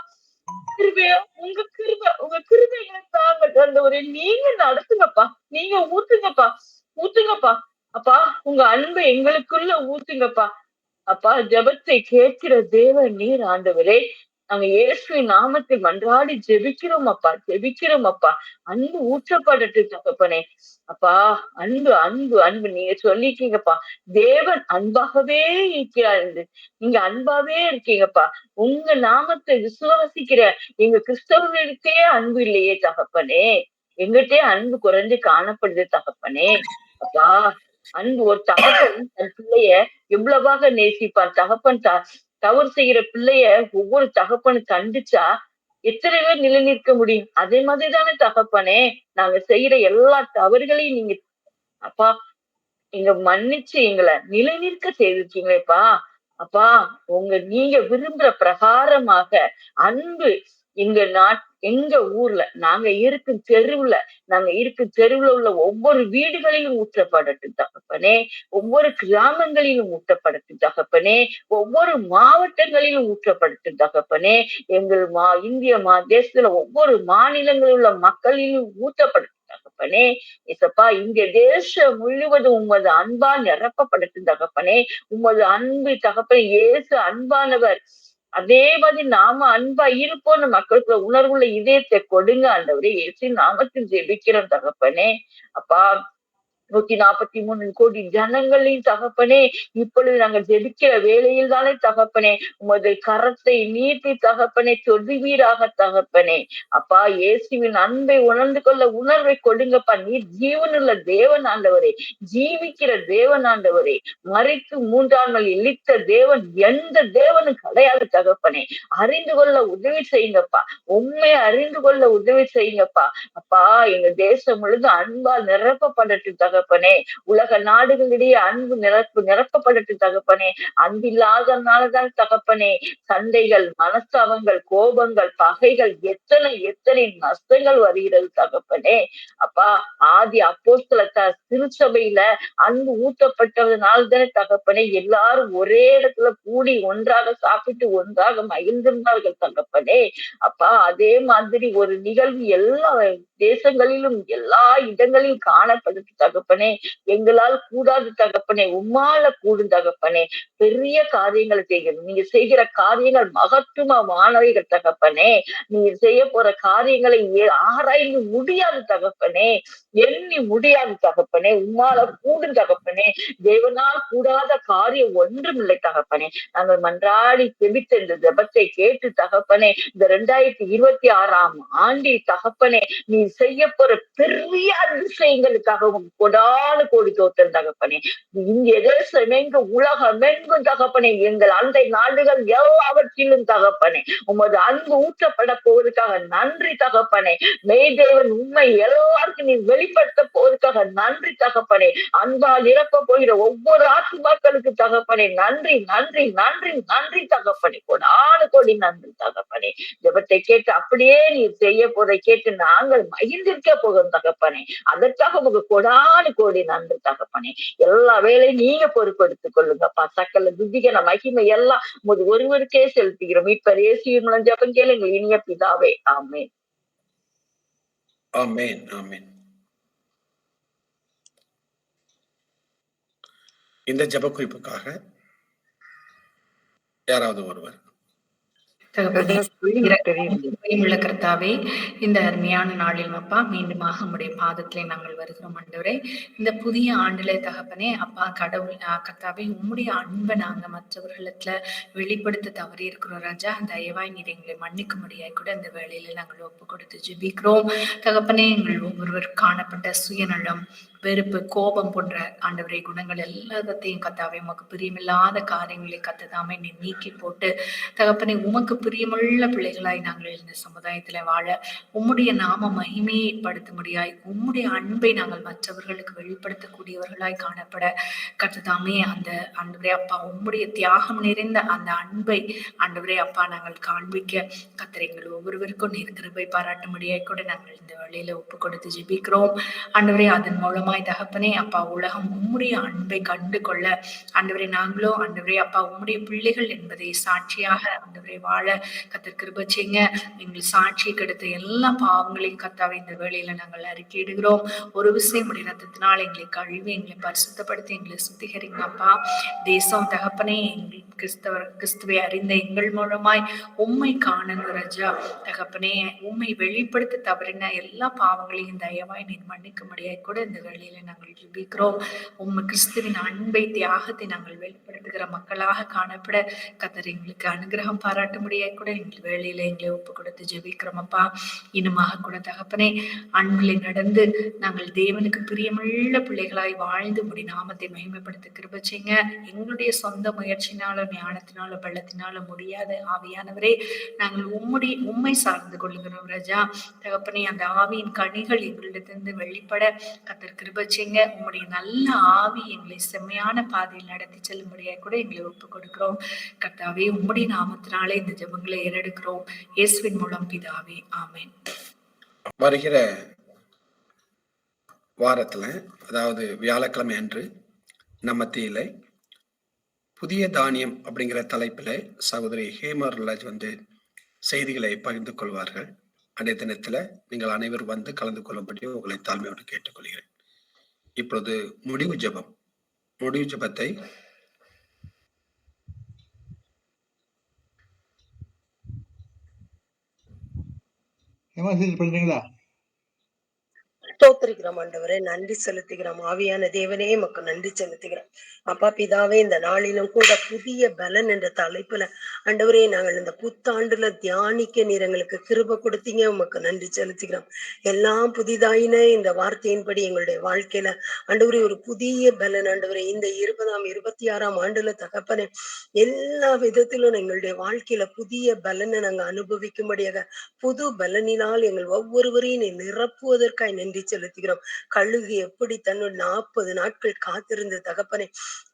S7: கிருபையா உங்க கிருபை, உங்க கிருபைகளை தாங்க ஆண்டவரே. நீங்க நடத்துங்கப்பா, நீங்க ஊத்துங்கப்பா, ஊத்துங்கப்பா. அப்பா உங்க அன்பை எங்களுக்குள்ள ஊத்துங்கப்பா. அப்பா ஜெபத்தை கேட்கிற தேவன் நீர் ஆண்டவரே. நாங்க இயேசுவின் நாமத்தை மன்றாடி ஜெபிக்கிறோம் அப்பா, ஜெபிக்கிறோம் அப்பா. அன்பு ஊற்றப்படட்டும் தகப்பனே. அப்பா அன்பு, அன்பு, அன்பு நீங்க சொல்லிருக்கீங்கப்பா. தேவன் அன்பாகவே இருக்கிறார் என்று. நீங்க அன்பாவே இருக்கீங்கப்பா. உங்க நாமத்தை விசுவாசிக்கிற எங்க கிறிஸ்தவர்களுக்கே அன்பு இல்லையே தகப்பனே. எங்கிட்டே அன்பு குறைஞ்சு காணப்படுது தகப்பனே. அப்பா அன்பு ஒரு தகப்பன் தன் பிள்ளைய எவ்வளவாக நேசிப்பான். தகப்பன் தவறு செய்யற பிள்ளைய ஒவ்வொரு தகப்பனும் கண்டிச்சா எத்தனை பேர் நிலைநிற்க முடியும்? அதே மாதிரிதானே தகப்பனே, நாங்க செய்யற எல்லா தவறுகளையும் நீங்க அப்பா நீங்க மன்னிச்சு எங்கள நிலைநிற்க செய்திருக்கீங்களேப்பா. அப்பா நீங்க விரும்புற பிரகாரமாக அன்பு எங்க ஊர்ல நாங்க இருக்கும் தெருவுல உள்ள ஒவ்வொரு வீடுகளிலும் ஊற்றப்படட்டும் தகப்பனே. ஒவ்வொரு கிராமங்களிலும் ஊற்றப்படட்டும் தகப்பனே. ஒவ்வொரு மாவட்டங்களிலும் ஊற்றப்படட்டும் தகப்பனே. இந்திய தேசத்துல ஒவ்வொரு மாநிலங்களில் உள்ள மக்களிலும் ஊற்றப்படட்டும் தகப்பனே. ஏசப்பா இந்திய தேசம் முழுவதும் உமது அன்பால் நிரப்பப்படட்டும் தகப்பனே. உமது அன்பு தகப்பனே, இயேசு அன்பானவர். அதே மாதிரி நாம அன்பா இருப்போம்னு மக்களுக்குள்ள உணர்வுள்ள இதயத்தை கொடுங்க ஆண்டவரே. இயேசுவின் நாமத்தில் ஜெபிக்கிறோம் தகப்பனே. அப்பா 143 கோடி ஜனங்களின் தகப்பனே, இப்பொழுது நாங்கள் ஜெபிக்கிற வேளையில் தானே தகப்பனே, உமது கரத்தை நீட்டி தகப்பனே தொடுவீராக தகப்பனே. அப்பா இயேசுவின் அன்பை உணர்ந்து கொள்ள உணர்வை கொடுங்கப்பா. நீர் ஜீவனுள்ள தேவன் ஆண்டவரே, ஜீவிக்கிற தேவன் ஆண்டவரே, மறித்து 3ஆம் நாள் எழுத்த தேவன் எந்த தேவனும் கிடையாது தகப்பனே. அறிந்து கொள்ள உதவி செய்யுங்கப்பா. உண்மையை அறிந்து கொள்ள உதவி செய்யுங்கப்பா. அப்பா எங்க தேசம் முழுதும் அன்பால் நிரப்பப்படட்டும் தகப்பனே. உலக நாடுகளிடையே அன்பு நிரப்பப்படட்டும் தகப்பனே. அன்பில்லாதனாலதான் தகப்பனே சண்டைகள், மனஸ்தாபங்கள், கோபங்கள், பகைகள், எத்தனை எத்தனை நஷ்டங்கள் வருகிறது தகப்பனே. அப்பா ஆதி அப்போஸ்தல திருச்சபையில அன்பு ஊட்டப்பட்டதுனால்தானே தகப்பனே எல்லாரும் ஒரே இடத்துல கூடி ஒன்றாக சாப்பிட்டு ஒன்றாக மகிழ்ந்திருந்தார்கள் தகப்பனே. அப்பா அதே மாதிரி ஒரு நிகழ்வு எல்லா தேசங்களிலும் எல்லா இடங்களிலும் காணப்படுது தகப்பனே. எங்களால் கூடாது தகப்பனே, உம்மால கூடும் தகப்பனே. பெரிய காரியங்களை செய்கிறது. நீங்க செய்கிற காரியங்கள் மகத்துவமானவைகள் தகப்பனே. நீங்க செய்ய போற காரியங்களை ஆராய்ந்து முடியாது தகப்பனே, எண்ணி முடியாது தகப்பனே. உம்மால கூடும் தகப்பனே. தேவனால் கூடாத காரியம் ஒன்றும் இல்லை தகப்பனே. நாங்கள் மன்றாடி ஜெபித்த இந்த ஜெபத்தை கேட்டு தகப்பனே, இந்த 2026ஆம் ஆண்டில் தகப்பனே நீ செய்ய போற பெரிய அதிசயங்களுக்காக கொடான கோடி தோற்றம் தகப்பனே. இந்திய தேசம் எங்க உலகம் எங்கும் தகப்பனே, எங்கள் அண்டை நாடுகள் எல்லாவற்றிலும் தகப்பனே உமது அன்பு ஊற்றப்பட போவதற்காக நன்றி தகப்பனே. மெய்தேவன் உண்மை எல்லாருக்கும் நீ வெளிப்படுத்த போவதற்காக நன்றி தகப்பனே. அன்பால் நிரப்ப போகிற ஒவ்வொரு ஆத்மாக்களுக்கு தகப்பனே நன்றி நன்றி நன்றி நன்றி தகப்பனே. கொடான கோடி நன்றி தகப்பனே. ஜெபத்தை கேட்டு அப்படியே நீ செய்ய போதை கேட்டு நாங்கள் மகிழ்ந்திருக்க போகிறோம் தகப்பனே. அதற்காக உங்க கொடான கோடி நன்றி தகப்பனே. எல்லா வேலையும் நீங்க பொறுப்பெடுத்துக் கொள்ளுங்கப்பா. சக்கல துதிகன மகிமை எல்லாம் உமது ஒருவருக்கே செலுத்துகிறோம். இப்ப இயேசுவின் மூலம் ஜெபம் கேளுங்கள் இனிய பிதாவே. ஆமென்.
S1: ஆமென். ஆமென். இந்த ஜெப குறிப்புக்காக யாராவது ஒருவர்
S6: தகப்பனே,
S4: தெரியும்.
S6: உள்ள கர்த்தாவே, இந்த அருமையான நாளில் அப்பா மீண்டுமாக உம்முடைய பாதத்திலே நாங்கள் வருகிறோம் ஆண்டவரே. இந்த புதிய ஆண்டுல தகப்பனே அப்பா கடவுள் கர்த்தாவே உம்முடைய அன்பை நாங்க மற்றவர்களுக்கு வெளிப்படுத்த தவறி இருக்கிறோம் ராஜா. தயவாய் நீர் எங்களை மன்னிக்க முடியாது கூட இந்த வேளையில நாங்கள் ஒப்பு கொடுத்து ஜெபிக்கிறோம் தகப்பனே. எங்கள் ஒவ்வொருவர் காணப்பட்ட சுயநலம், வெறுப்பு, கோபம் போன்ற ஆண்டவரை குணங்கள் எல்லாத்தையும் கத்தாவே உமக்கு பிரியமில்லாத காரியங்களை கத்ததாமே நீ நீக்கி போட்டு தகப்பனே உமக்கு பிரியமுள்ள பிள்ளைகளாய் நாங்கள் இந்த சமுதாயத்துல வாழ உம்முடைய நாம மகிமையை படுத்த முடியாய் உம்முடைய அன்பை நாங்கள் மற்றவர்களுக்கு வெளிப்படுத்தக்கூடியவர்களாய் காணப்பட கத்ததாமே அந்த ஆண்டவரே அப்பா உம்முடைய தியாகம் நிறைந்த அந்த அன்பை ஆண்டவரே அப்பா நாங்கள் காண்பிக்க கத்தரைங்கள் ஒவ்வொருவருக்கும் நீர் கிருபை பாராட்ட முடியாய் கூட நாங்கள் இந்த வழியில ஒப்பு கொடுத்து ஜெபிக்கிறோம் ஆண்டவரே. அதன் மூலமாய் தகப்பனே அப்பா உலகம் உம்முடைய அன்பை கண்டு கொள்ள ஆண்டவரே நாங்களோ ஆண்டவரே அப்பா உம்முடைய பிள்ளைகள் என்பதை சாட்சியாக ஆண்டவரே வாழ கத்தர் கிருபை செய்யுங்க. எங்கள் சாட்சியை கெடுத்த எல்லா பாவங்களையும் கத்தாவை இந்த வேளையில நாங்கள் அறிக்கையிடுகிறோம். ஒரு விஷயம் உடைய ரத்தத்தினால் எங்களை கழுவி எங்களை பரிசுத்தப்படுத்தி எங்களை சுத்திகரிங்க அப்பா. தேசம் தகப்பனே எங்கள் கிறிஸ்துவை அறிந்த எங்கள் மூலமாய் உம்மை காணணும் ராஜா தகப்பனே. உம்மை வெளிப்படுத்த தவறின எல்லா பாவங்களையும் தயவாய் நீர் மன்னிக்க முடியாது கூட இந்த வேளையில நாங்கள் ஜெபிக்கிறோம். உம்மை கிறிஸ்துவின் அன்பை தியாகத்தை நாங்கள் வெளிப்படுத்துகிற மக்களாக காணப்பட கத்தர் எங்களுக்கு அனுகிரகம் பாராட்ட முடியாது கூட எங்கள் வேளையில எங்களை ஒப்பு கொடுத்து ஜெபிக்கிறோம் அப்பா. இனமாக கூட தகப்பனே அன்பில் நடந்து நாங்கள் தேவனுக்கு பிரியமுள்ள பிள்ளைகளாய் வாழ்ந்து முடி நாமத்தை மகிமைப்படுத்த கிருபை செய்யுங்க. எங்களுடைய சொந்த முயற்சினால ஞானத்தினால பள்ளத்தினால முடியாத ஆவியானவரே, நாங்கள் உம்மை சார்ந்து கொள்ளுகிறோம் ராஜா. தகப்பனே, அந்த ஆவியின் கனிகள் எங்களிடத்திலிருந்து வெளிப்பட கர்த்தர் கிருபை செய்யுங்க. உம்முடைய நல்ல ஆவி எங்களை செம்மையான பாதையில் நடத்தி செல்லும்படியாக கூட எங்களை ஒப்பு கொடுக்கிறோம். கர்த்தாவே, உம்முடைய நாமத்தினாலே இந்த ஜெபங்களை ஏறெடுக்கிறோம். இயேசுவின் மூலம் பிதாவே, ஆமென்.
S1: வருகிற வாரத்துல, அதாவது வியாழக்கிழமை அன்று நம்ம மத்தியில புதிய தானியம் அப்படிங்கிற தலைப்பில் சகோதரி ஹேமர்லாஜ் செய்திகளை பகிர்ந்து கொள்வார்கள். அன்றைய தினத்துல நீங்கள் அனைவரும் வந்து கலந்து கொள்ளும்படி உங்களை தாழ்மையோடு கேட்டுக்கொள்கிறேன். இப்பொழுது முடிவு ஜெபத்தை
S3: பண்ணுறீங்களா?
S5: ஸ்தோத்திரிக்கிறோம் ஆண்டவரே, நன்றி செலுத்துகிறோம். ஆவியான தேவனே உமக்கு நன்றி செலுத்துகிறோம். அப்பா பிதாவே, இந்த நாளிலும் கூட புதிய பலன் என்ற தலைப்புல ஆண்டவரே நாங்கள் இந்த புத்தாண்டுல தியானிக்க நீர் எங்களுக்கு கிருபை கொடுத்தீங்க. உமக்கு நன்றி செலுத்துகிறோம். எல்லாம் புதிதாயின இந்த வார்த்தையின்படி எங்களுடைய வாழ்க்கையில ஆண்டவரே ஒரு புதிய பலன் ஆண்டவரே இந்த 2026ஆம் ஆண்டுல தகப்பனே எல்லா விதத்திலும் எங்களுடைய வாழ்க்கையில புதிய பலனை நாங்க அனுபவிக்கும்படியாக புது பலனினால் எங்கள் ஒவ்வொருவரையும் நீ நிரப்புவதற்காய் நன்றி செலுத்துகிறோம். கழுகு எப்படி தன்னோட 40 நாட்கள் காத்திருந்த தகப்பனே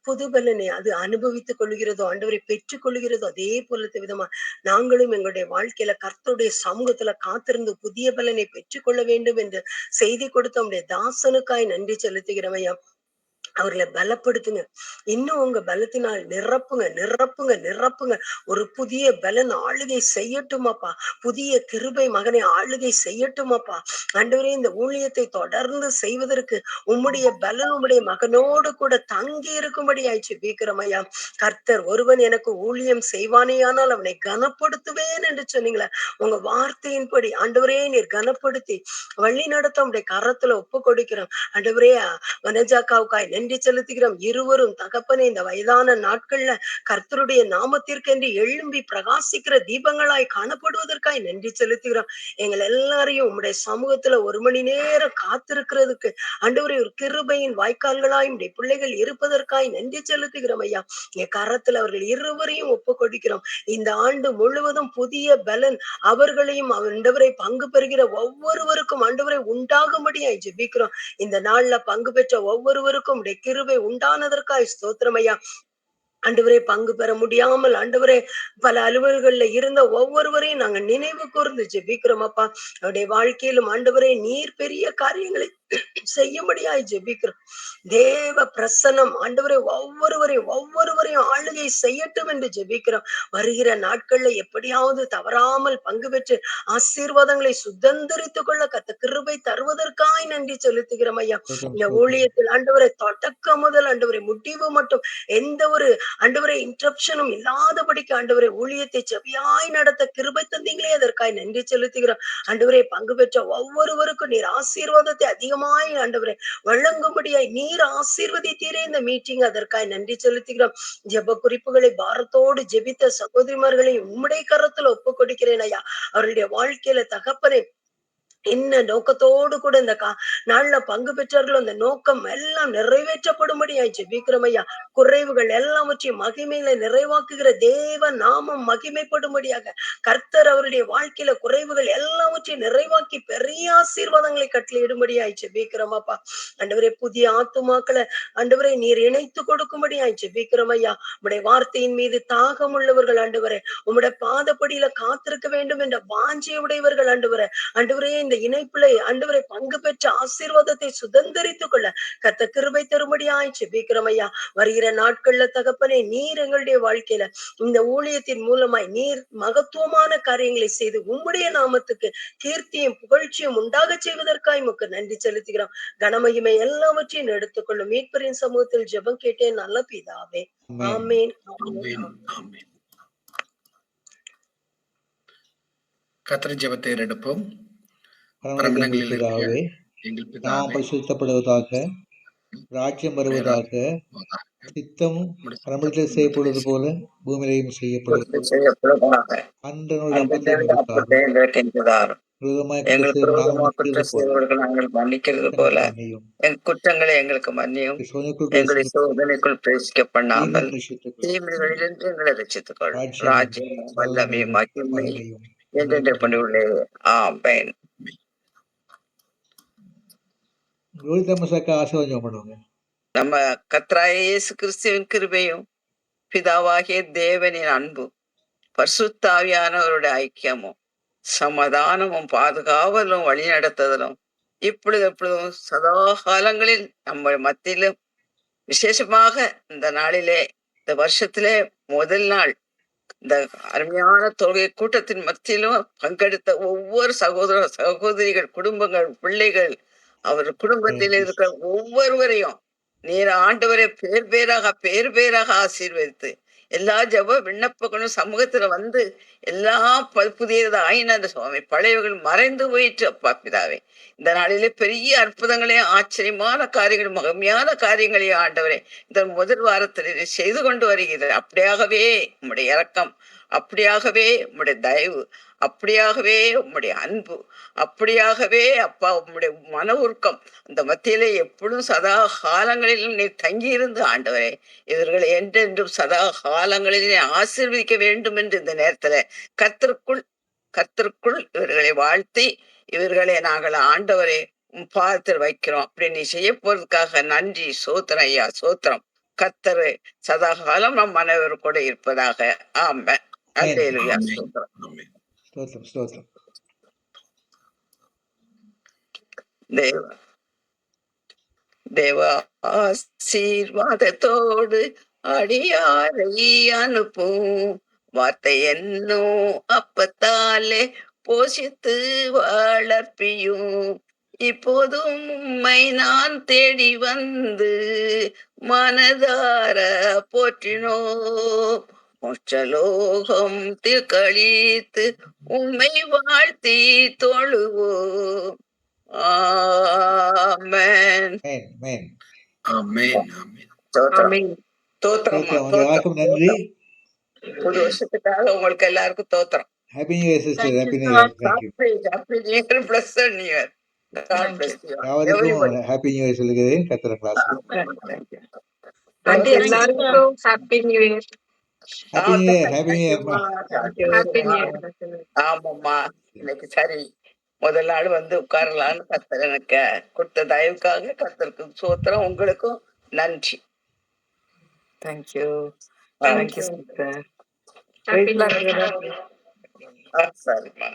S5: புது பலனை அது அனுபவித்துக் கொள்கிறதோ, ஆண்டவரை பெற்றுக் கொள்கிறதோ, அதே போல விதமா நாங்களும் எங்களுடைய வாழ்க்கையில கர்த்தருடைய சமூகத்துல காத்திருந்து புதிய பலனை பெற்றுக்கொள்ள வேண்டும் என்று செய்தி கொடுத்த உடைய தாசனுக்காய் நன்றி செலுத்துகிறோம் ஐயா. அவர்களை பலப்படுத்துங்க. இன்னும் உங்க பலத்தினால் நிரப்புங்க. ஒரு புதிய பலன் ஆளுகை செய்யட்டுமாப்பா. புதிய கிருபை மகனை ஆளுகை செய்யட்டுமாப்பா. ஆண்டவரே, இந்த ஊழியத்தை தொடர்ந்து செய்வதற்கு உம்முடைய பலன் உம்முடைய மகனோடு கூட தங்கி இருக்கும்படி ஆயிடுச்சு பீக்கிரமையா. கர்த்தர் ஒருவன் எனக்கு ஊழியம் செய்வானேயானால் அவனை கனப்படுத்துவேன் என்று சொன்னீங்களே. உங்க வார்த்தையின்படி ஆண்டவரே நீர் கனப்படுத்தி வழி நடத்த உடைய கரத்துல ஒப்பு கொடுக்கிறோம். ஆண்டவரே, வனஜாக்காவுக்காய் நன்றி செலுத்துகிறோம். இருவரும் தகப்பனே இந்த வயதான நாட்கள்ல கர்த்தருடைய நாமத்திற்கென்று எழும்பி பிரகாசிக்கிற தீபங்களாய் காணப்படுவதற்காய் நன்றி செலுத்துகிறோம். எங்கள் எல்லாரையும் உம்முடைய சமூகத்துல 1 மணி நேரம் காத்திருக்கிறதுக்கு ஆண்டவரே ஒரு கிருபையின் வாய்க்கால்களாய் உம்முடைய பிள்ளைகள் இருப்பதற்காய் நன்றி செலுத்துகிறோம் ஐயா. என் கரத்துல அவர்கள் இருவரையும் ஒப்பு கொடுக்கிறோம். இந்த ஆண்டு முழுவதும் புதிய பலன் அவர்களையும் ஆண்டவரை பங்கு பெறுகிற ஒவ்வொருவருக்கும் ஆண்டவரை உண்டாகும்படியாய் ஜெபிக்கிறோம். இந்த நாள்ல பங்கு பெற்ற ஒவ்வொருவருக்கும் உடைய கிருபை உண்டானதற்காய் ஸ்தோத்திரம் ஐயா. ஆண்டவரே, பங்கு பெற முடியாமல் ஆண்டவரே பல அலுவல்கள்ல இருந்த ஒவ்வொருவரையும் நாங்க நினைவு கூர்ந்து ஜெபிக்கிறோம் அப்பா. அவருடைய வாழ்க்கையிலும் ஆண்டவரே நீர் பெரிய காரியங்களை செய்யும்படியாய் ஜெபிக்கிறோம். தேவ பிரசன்னம் ஆண்டவரே ஒவ்வொருவரையும் ஆளுகை செய்யட்டும் என்று ஜெபிக்கிறோம். வருகிற நாட்கள்ல எப்படியாவது தவறாமல் பங்கு பெற்று ஆசீர்வாதங்களை சுதந்திரித்துக் கொள்ள கத்த கிருபை தருவதற்காய் நன்றி செலுத்துகிறோம் ஐயா. இந்த ஊழியத்தில் ஆண்டவரை தொடக்கம் முதல் ஆண்டவரை முடிவு மட்டும் எந்த ஒரு ஆண்டவரே இன்டரப்ஷனும் இல்லாதபடிக்கு ஆண்டவரே ஊழியத்தை செவியாய் நடத்த கிருபை தந்தீங்களே, அதற்காய் நன்றி செலுத்துகிறோம். ஆண்டவரே, பங்கு பெற்ற ஒவ்வொருவருக்கும் நீர் ஆசீர்வாதத்தை அதிகமாய் ஆண்டவரே வழங்கும்படியாய் நீர் ஆசீர்வதித்தீரே இந்த மீட்டிங், அதற்காய் நன்றி செலுத்துகிறோம். ஜெப குறிப்புகளை பாரத்தோடு ஜெபித்த சகோதரிமார்களை உம்முடைய கரத்துல ஒப்பு கொடுக்கிறேன் ஐயா. அவருடைய வாழ்க்கையில தகப்பனே என்ன நோக்கத்தோடு கூட இந்த நாள்ல பங்கு பெற்றார்களோ அந்த நோக்கம் எல்லாம் நிறைவேற்றப்படும்படியாய் ஜெபிக்கிறோம் ஐயா. குறைவுகள் எல்லாவற்றையும் மகிமையில நிறைவாக்குகிற தேவ நாமம் மகிமைப்படும்படியாக கர்த்தர் அவருடைய வாழ்க்கையில குறைவுகள் எல்லாவற்றையும் நிறைவாக்கி பெரிய ஆசீர்வாதங்களை கட்டளையிடும்படியாய் ஜெபிக்கிறோம் அப்பா. ஆண்டவரே, புதிய ஆத்துமாக்களை ஆண்டவரை நீர் இணைத்து கொடுக்கும்படியாய் ஜெபிக்கிறோம் ஐயா. உம்முடைய வார்த்தையின் மீது தாகம் உள்ளவர்கள் ஆண்டவரே, உம்முடைய பாதப்படியில காத்திருக்க வேண்டும் என்ற வாஞ்சை உடையவர்கள் ஆண்டவரே இந்த இணைப்புல ஆண்டவரை பங்கு பெற்ற ஆசீர்வாதத்தை சுதந்திரித்துக் கொள்ள கர்த்த கிருபை தரும்படியாய் ஜெபிக்கிறோம் ஐயா. வருகிற நாட்கள்ல தகப்பனே நீர் எங்களுடைய வாழ்க்கையில இந்த ஊழியத்தின் மூலமாய் நீர் மகத்துவமான காரியங்களை செய்து உம்முடைய நாமத்துக்கு கீர்த்தியும் புகழ்ச்சியும் உண்டாக செய்வதற்காய் உமக்கு நன்றி செலுத்துகிறோம். கனமகிமை எல்லாவற்றையும் எடுத்துக்கொள்ளும் மீட்பரின் சமூகத்தில் ஜெபம் கேட்டேன் நல்ல பிதாவே, ஆமேன்.
S1: கர்த்தர் ஜெபத்தை எடுப்போம்.
S3: பிதாவே, நாம் பரிசுத்தப்படுவதாக, ராஜ்யம் வருவதாக, சித்தம் பரமத்தில் செய்யப்படுவது போல பூமியிலையும் செய்யப்படுவதாக. அன்றனுடைய விரோதமாய்
S5: எங்களுக்கு
S3: குற்றம்
S5: விரோதமா
S3: நாங்கள்
S5: குற்றம்
S3: மன்னிக்கிறது போல
S5: செய்தவர்கள் நாங்கள் மன்னிக்கிறது போல
S3: குற்றங்களை மன்னியும்.
S5: என் குற்றங்களை எங்களுக்கு மன்னியும்.
S3: சோதனைக்குள்
S5: எங்களை
S3: பிரவேசிக்க
S5: சோதனைக்குள் பிரவேசிக்க பண்ணாமல்
S3: தீமைக்கு ரட்சித்துக்
S5: தீமைகளிலிருந்து எங்களை ரட்சித்துக் கொள்.
S3: ராஜ்யமும்
S5: ராஜ்யமும் வல்லமையும் மகிமையும்
S3: மகிமையும்
S5: என்றென்று கொண்டுள்ளே. ஆமென்.
S3: ரோஹிதமசாக்கா ஆசீர்வாதம் பண்ணுவாங்க.
S5: நம்ம கர்த்தராகிய இயேசு கிறிஸ்துவின் கிருபையும் பிதாவாகிய தேவனின் அன்பும் பரிசுத்த ஆவியானவருடைய ஐக்கியமும் சமாதானமும் பாதுகாவலும் வழிநடத்துதலும் இப்பொழுது எப்பொழுதும் சதா காலங்களில் நம்ம மத்தியிலும் விசேஷமாக இந்த நாளிலே இந்த வருஷத்திலே முதல் நாள் இந்த அருமையான தொழுகை கூட்டத்தின் மத்தியிலும் பங்கெடுத்த ஒவ்வொரு சகோதர சகோதரிகள் குடும்பங்கள் பிள்ளைகள் அவர் குடும்பத்தில் இருக்கிற ஒவ்வொருவரையும் நீர் ஆண்டவரை பேர் பேராக ஆசீர்வதித்து எல்லா ஜெப விண்ணப்பங்களும் சமூகத்துல வந்து எல்லாம் புதியது ஆயினது சுவாமி. பழையவர்கள் மறைந்து போயிற்று அப்பா பிதாவே. இந்த நாளிலே பெரிய அற்புதங்களையும் ஆச்சரியமான காரியங்களும் மகிமையான காரியங்களையும் ஆண்டவரே இந்த முதல் வாரத்தில் இதை செய்து கொண்டு வருகிறது. அப்படியாகவே உம்முடைய இரக்கம், அப்படியாகவே உம்முடைய தயவு, அப்படியாகவே உம்முடைய அன்பு, அப்படியாகவே அப்பா உம்முடைய மன உருக்கம் அந்த மத்தியிலே எப்பொழுதும் சதா காலங்களிலும் நீ தங்கியிருந்து ஆண்டவரே இவர்களை என்றென்றும் சதா காலங்களிலே ஆசீர்வதிக்க வேண்டும் என்று இந்த நேரத்துல கர்த்தருக்குள் இவர்களை வாழ்த்தி இவர்களை நாங்கள் ஆண்டவரே உம் பாதத்தில் வைக்கிறோம். அப்படி நீ செய்ய போறதுக்காக நன்றி. சோத்திரம் ஐயா, சோத்திரம். கர்த்தர் சதா காலம் நம் மனைவர் கூட இருப்பதாக. ஆமென். அல்லேலூயா. சோத்திரம்.
S3: ஸ்தோத்திரம் ஸ்தோத்திரம்.
S5: தேவ ஆசீர்வாதத்தோடு அடியாரை அனுப்பும் வார்த்தை என்னும் அப்பத்தாலே போஷித்து வளர்ப்பியும் இப்போதும் உம்மை நான் தேடி வந்து மனதார போற்றினோம். மோட்சலோகம் கழித்து உம்மை வாழ்த்தி தொழுவோம். ஆமென்.
S3: ஆமென்.
S1: ஆமென். ஆமென்.
S5: ஸ்தோத்திரம். ஸ்தோத்திரம்மா,
S3: ஸ்தோத்திரம்.
S5: ஸ்தோத்திரம்.
S3: எல்லாருக்கும் நன்றி.
S5: புது வருஷத்துக்காக உங்களுக்கு எல்லாருக்கும் ஸ்தோத்திரம்.
S3: Happy new year sister.
S7: Thank you,
S3: happy new
S7: sir.
S3: Year. Thank you.
S5: Happy New Year, blessed New Year. God
S2: Thank
S5: bless
S2: you.
S5: you.
S3: யாவருக்கும்
S5: Everybody.
S3: ஹாப்பி நியூ இயர் சொல்லுகிறேன். கர்த்தர் class.
S5: Thank you.
S8: Aunty
S7: Thank you, sir.
S8: எல்லாருக்கும் happy new year.
S3: Happy new year. Happy new இயர்மா.
S5: Thank you.
S8: Happy new year.
S5: ஆமாம்மா, இன்னைக்கு சரி முதல் நாள் வந்து உட்காரலான்னு கர்த்தர் எனக்கு கொடுத்த தயவுக்காக கர்த்தருக்கு சோத்திரம். உங்களுக்கும் நன்றி.
S4: தேங்க்யூ.
S5: ஆ,
S4: thank you sister.
S8: Happy new year.
S5: சரிம்மா.